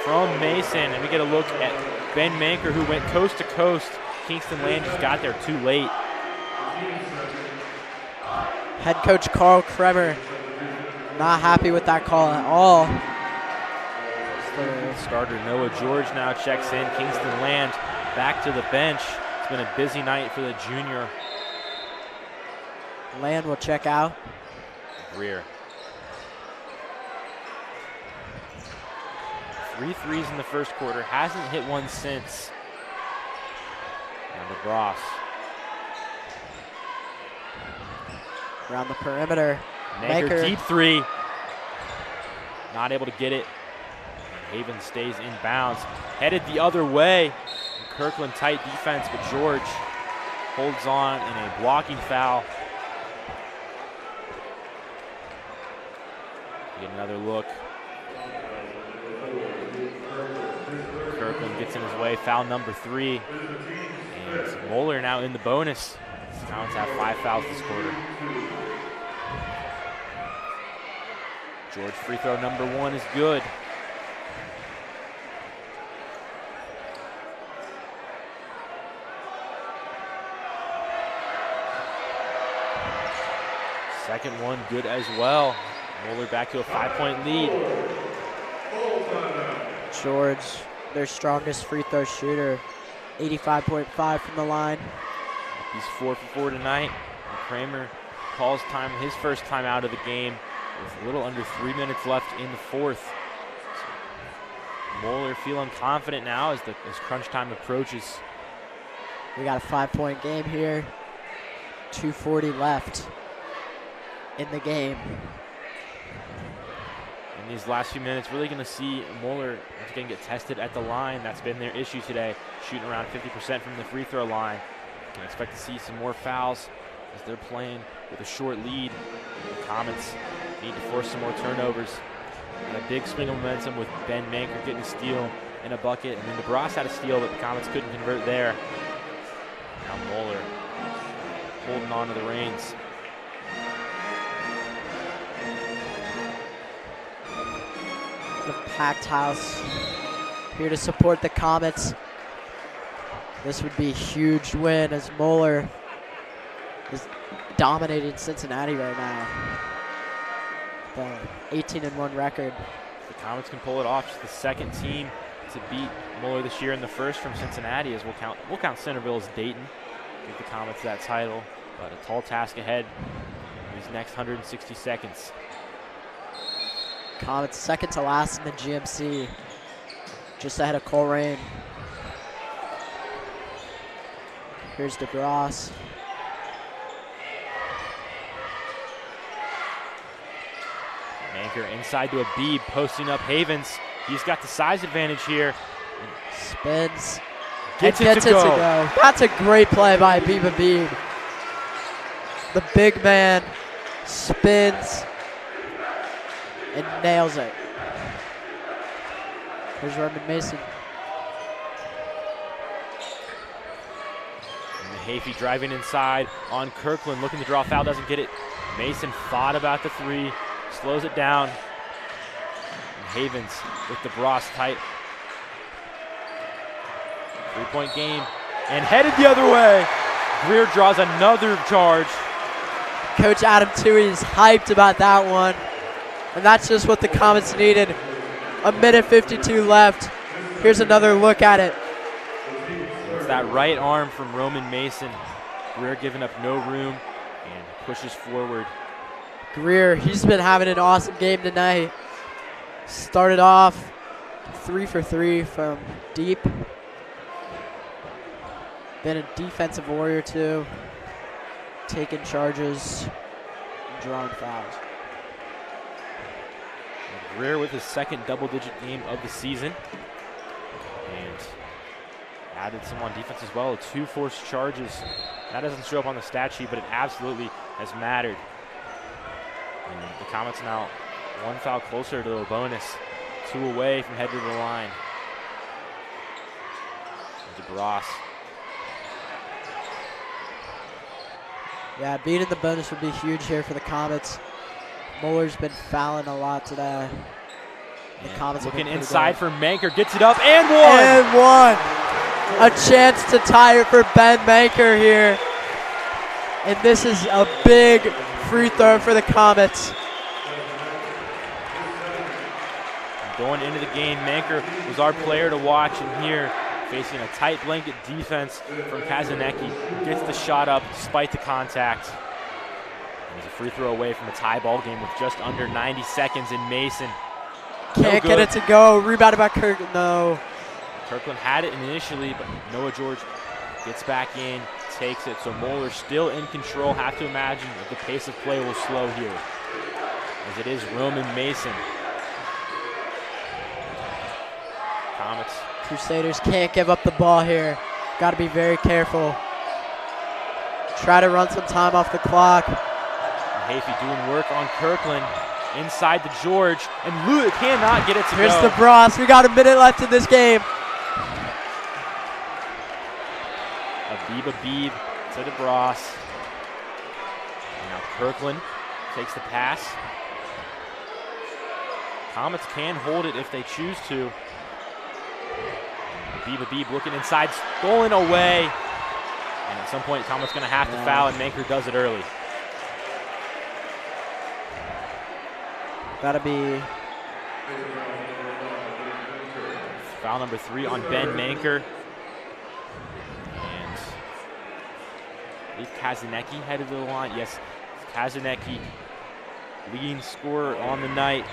from Mason, and we get a look at Ben Manker, who went coast to coast. Kingston Land just got there too late. Head coach Carl Kremer not happy with that call at all. Starter Noah George now checks in. Kingston Land back to the bench. It's been a busy night for the junior. Land will check out. Greer. 3 threes in the first quarter. Hasn't hit one since. Now DeBras. Around the perimeter. Manker deep 3. Not able to get it. Havens stays in bounds. Headed the other way. Kirkland tight defense, but George holds on in a blocking foul. Get another look. Kirkland gets in his way. Foul number 3. And Moeller now in the bonus. Counts have 5 fouls this quarter. George free throw number 1 is good. Second one good as well. Moeller back to a 5-point lead. George, their strongest free throw shooter, 85.5 from the line. He's 4 for 4 tonight. And Kramer calls time, his first time out of the game with a little under 3 minutes left in the fourth. So Moeller feeling confident now as crunch time approaches. We got a 5-point game here. 2:40 left in the game. In these last few minutes, really going to see Moeller once again get tested at the line. That's been their issue today, shooting around 50% from the free throw line. Can expect to see some more fouls as they're playing with a short lead. The Comets need to force some more turnovers. And a big swing of momentum with Ben Manker getting a steal and a bucket, and then DeBras had a steal, but the Comets couldn't convert there. Now Moeller holding on to the reins. The packed house here to support the Comets. This would be a huge win as Moeller is dominating Cincinnati right now. The 18-1 record. The Comets can pull it off. Just the second team to beat Moeller this year, in the first from Cincinnati, as we'll count Centerville as Dayton. Give the Comets that title, but a tall task ahead in these next 160 seconds. Comets second to last in the GMC, just ahead of Coleraine. Here's DeBras. Manker inside to Abib, posting up Havens. He's got the size advantage here. Spins. Gets it to go. That's a great play by Abib. The big man spins and nails it. Here's Roman Mason. And Mahaffey driving inside on Kirkland, looking to draw a foul, doesn't get it. Mason fought about the three, slows it down. And Havens with DeBras tight. 3-point game, and headed the other way. Greer draws another charge. Coach Adam Toohey is hyped about that one. And that's just what the Comets needed. A minute 52 left. Here's another look at it. It's that right arm from Roman Mason. Greer giving up no room and pushes forward. Greer, he's been having an awesome game tonight. Started off 3 for 3 from deep. Been a defensive warrior too. Taking charges and drawing fouls. Greer with his second double-digit game of the season. And added some on defense as well. 2 forced charges. That doesn't show up on the stat sheet, but it absolutely has mattered. And the Comets now 1 foul closer to the bonus. 2 away from headed to the line. DeBras. Yeah, being in the bonus would be huge here for the Comets. Moeller's been fouling a lot today. The Comets looking inside for Manker, gets it up and one! And one! A chance to tie it for Ben Manker here. And this is a big free throw for the Comets. Going into the game, Manker was our player to watch, and here, facing a tight blanket defense from Kazanecki, gets the shot up despite the contact. And he's a free throw away from a tie ball game with just under 90 seconds in Mason. Can't get it to go. Rebounded by Kirkland. No. Kirkland had it initially, but Noah George gets back in, takes it. So Moeller still in control. Have to imagine that the pace of play will slow here, as it is Roman Mason. Comets. Crusaders can't give up the ball here. Got to be very careful. Try to run some time off the clock. Mahaffey doing work on Kirkland. Inside to George, and Lula cannot get it to Here's go. DeBras. We got a minute left in this game. Abib to DeBras. Now Kirkland takes the pass. Comets can hold it if they choose to. Beeb looking inside, stolen away. And at some point, Comets going to have to foul, and Manker does it early. Gotta be foul number 3 on Ben Manker. And I believe Kazanecki headed to the line. Yes, Kazanecki, leading scorer on the night.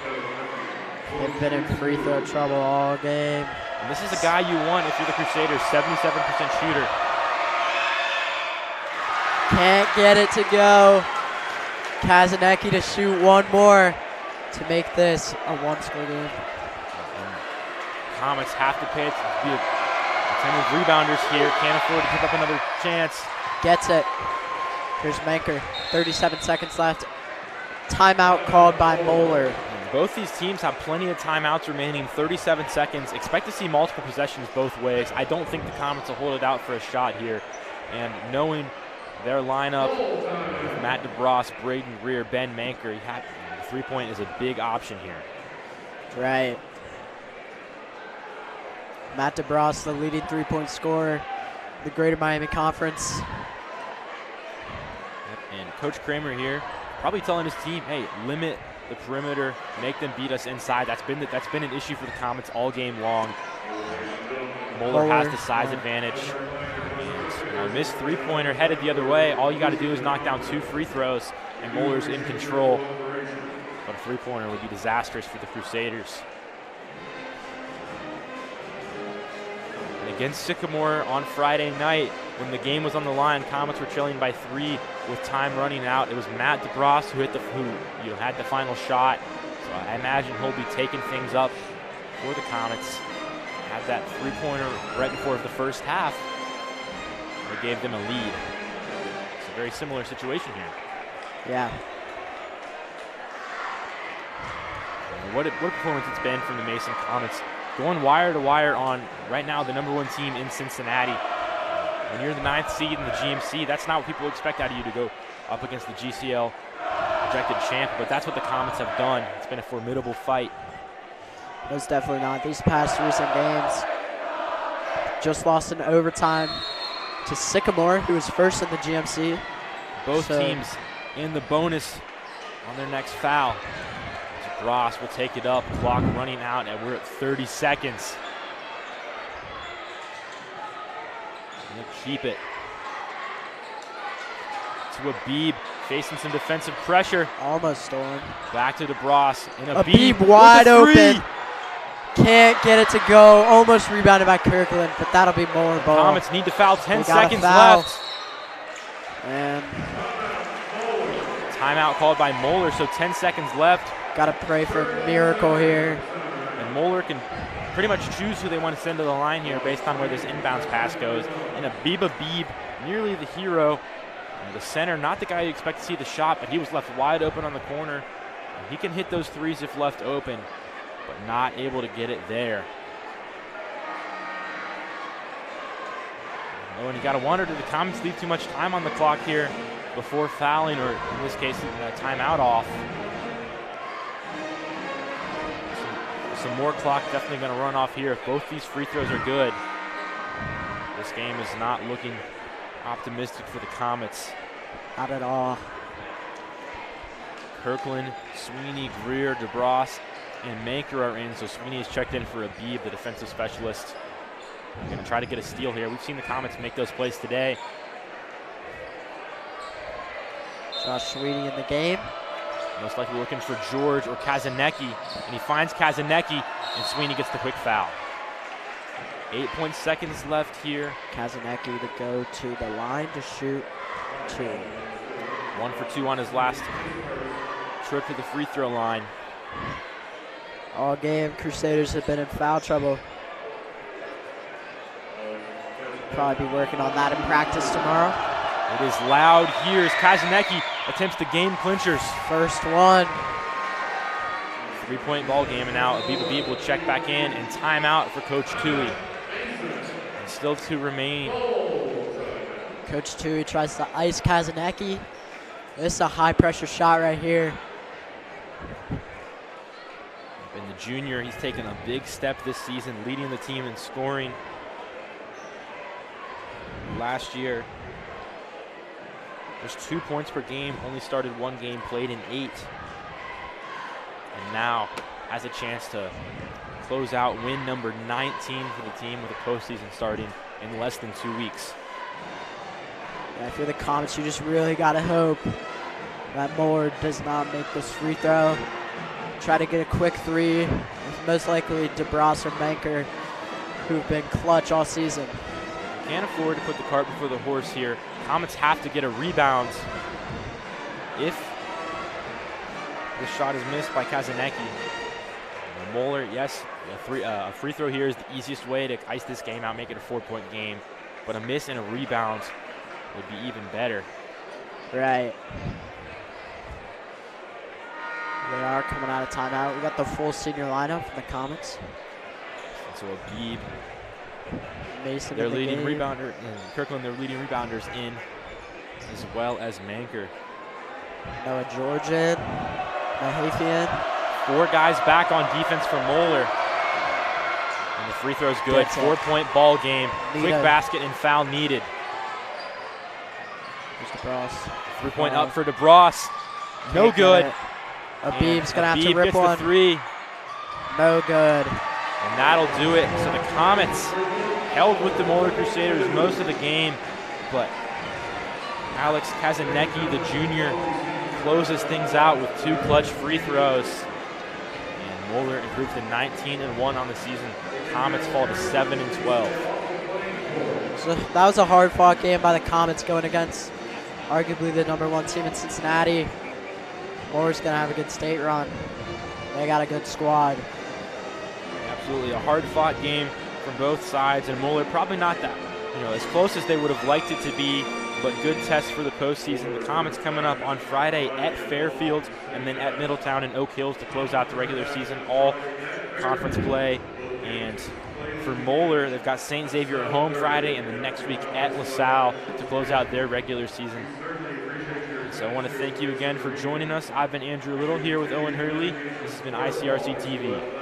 They've been in free throw trouble all game. And this is a guy you want if you're the Crusaders, 77% shooter. Can't get it to go. Kazanecki to shoot one more to make this a one-score game. And Comets have to pay attention. Be attentive rebounders here. Can't afford to give up another chance. Gets it. Here's Manker. 37 seconds left. Timeout called by Moeller. Both these teams have plenty of timeouts remaining, 37 seconds. Expect to see multiple possessions both ways. I don't think the Comets will hold it out for a shot here. And knowing their lineup, with Matt DeBross, Braden Greer, Ben Manker, three-point is a big option here. Right. Matt DeBross, the leading three-point scorer, the Greater Miami Conference. And Coach Kramer here, probably telling his team, hey, limit the perimeter, make them beat us inside. That's been an issue for the Comets all game long. Moeller has the size advantage. And, missed three-pointer, headed the other way. All you got to do is knock down 2 free throws, and Moeller's in control. But a three-pointer would be disastrous for the Crusaders. And against Sycamore on Friday night, when the game was on the line, Comets were trailing by 3 with time running out. It was Matt DeBross who had the final shot. So I imagine he'll be taking things up for the Comets. Had that three-pointer right before the first half. They gave them a lead. It's a very similar situation here. Yeah. And what a performance it's been from the Mason Comets. Going wire to wire on, right now, the #1 team in Cincinnati. When you're the 9th seed in the GMC, that's not what people expect out of you, to go up against the GCL projected champ, but that's what the Comets have done. It's been a formidable fight. Most definitely not. These past recent games, just lost in overtime to Sycamore, who was first in the GMC. Both teams in the bonus on their next foul. Ross will take it up, clock running out, and we're at 30 seconds. And they'll keep it. To Abib, facing some defensive pressure. Almost stolen. Back to DeBross, and Abib wide open. Can't get it to go. Almost rebounded by Kirkland, but that'll be Moeller ball. Comets need to foul, 10 seconds left. And timeout called by Moeller, so 10 seconds left. Got to pray for a miracle here. And Moeller can pretty much choose who they want to send to the line here based on where this inbounds pass goes. And Abib, nearly the hero. And the center, not the guy you expect to see the shot, but he was left wide open on the corner. And he can hit those threes if left open, but not able to get it there. Oh, and you got to wonder, did the Comets leave too much time on the clock here before fouling, or in this case, a timeout off? Some more clock definitely going to run off here if both these free throws are good. This game is not looking optimistic for the Comets. Not at all. Kirkland, Sweeney, Greer, DeBross, and Manker are in, so Sweeney is checked in for Abib, the defensive specialist. We're going to try to get a steal here. We've seen the Comets make those plays today. Josh Sweeney in the game. Most likely looking for George or Kazanecki, and he finds Kazanecki, and Sweeney gets the quick foul. 8 seconds left here. Kazanecki to go to the line to shoot 2. 1 for 2 on his last trip to the free throw line. All game, Crusaders have been in foul trouble. Probably be working on that in practice tomorrow. It is loud here as Kazanecki attempts the game clinchers. First one. 3-point ball game, and now Abib will check back in, and timeout for Coach Tui. And still 2 remaining. Coach Tui tries to ice Kazanecki. This is a high pressure shot right here. And The junior, he's taken a big step this season, leading the team in scoring. Last year, there's 2 points per game, only started 1 game, played in 8. And now has a chance to close out win number 19 for the team with a postseason starting in less than 2 weeks. Yeah, if you're the Comets, you just really got to hope that Moeller does not make this free throw. Try to get a quick 3. It's most likely DeBras or Manker, who've been clutch all season. Can't afford to put the cart before the horse here. Comets have to get a rebound. If this shot is missed by Kazanecki. Moeller, yes, a free throw here is the easiest way to ice this game out, make it a 4-point game. But a miss and a rebound would be even better. Right. They are coming out of timeout. We got the full senior lineup from the Comets. So Abib, Mason, their leading rebounder, and Kirkland, their leading rebounders in, as well as Manker. Noah Georgian, Mahathian. 4 guys back on defense for Moeller. And the free throw's good. 4-point ball game. Quick basket and foul needed. Here's DeBras. 3-point up for DeBras. No good. Abib's going to have to rip gets one. The 3. No good. And that'll do it. So the Comets held with the Moeller Crusaders most of the game, but Alex Kazanecki, the junior, closes things out with 2 clutch free throws. And Moeller improves to 19-1 on the season. Comets fall to 7-12. So that was a hard-fought game by the Comets going against arguably the #1 team in Cincinnati. Moeller's going to have a good state run. They got a good squad. Absolutely a hard-fought game from both sides, and Moeller probably not that, as close as they would have liked it to be, but good test for the postseason. The Comets coming up on Friday at Fairfield and then at Middletown and Oak Hills to close out the regular season, all conference play. And for Moeller, they've got St. Xavier at home Friday and then next week at LaSalle to close out their regular season. So I want to thank you again for joining us. I've been Andrew Little here with Owen Hurley. This has been ICRC-TV.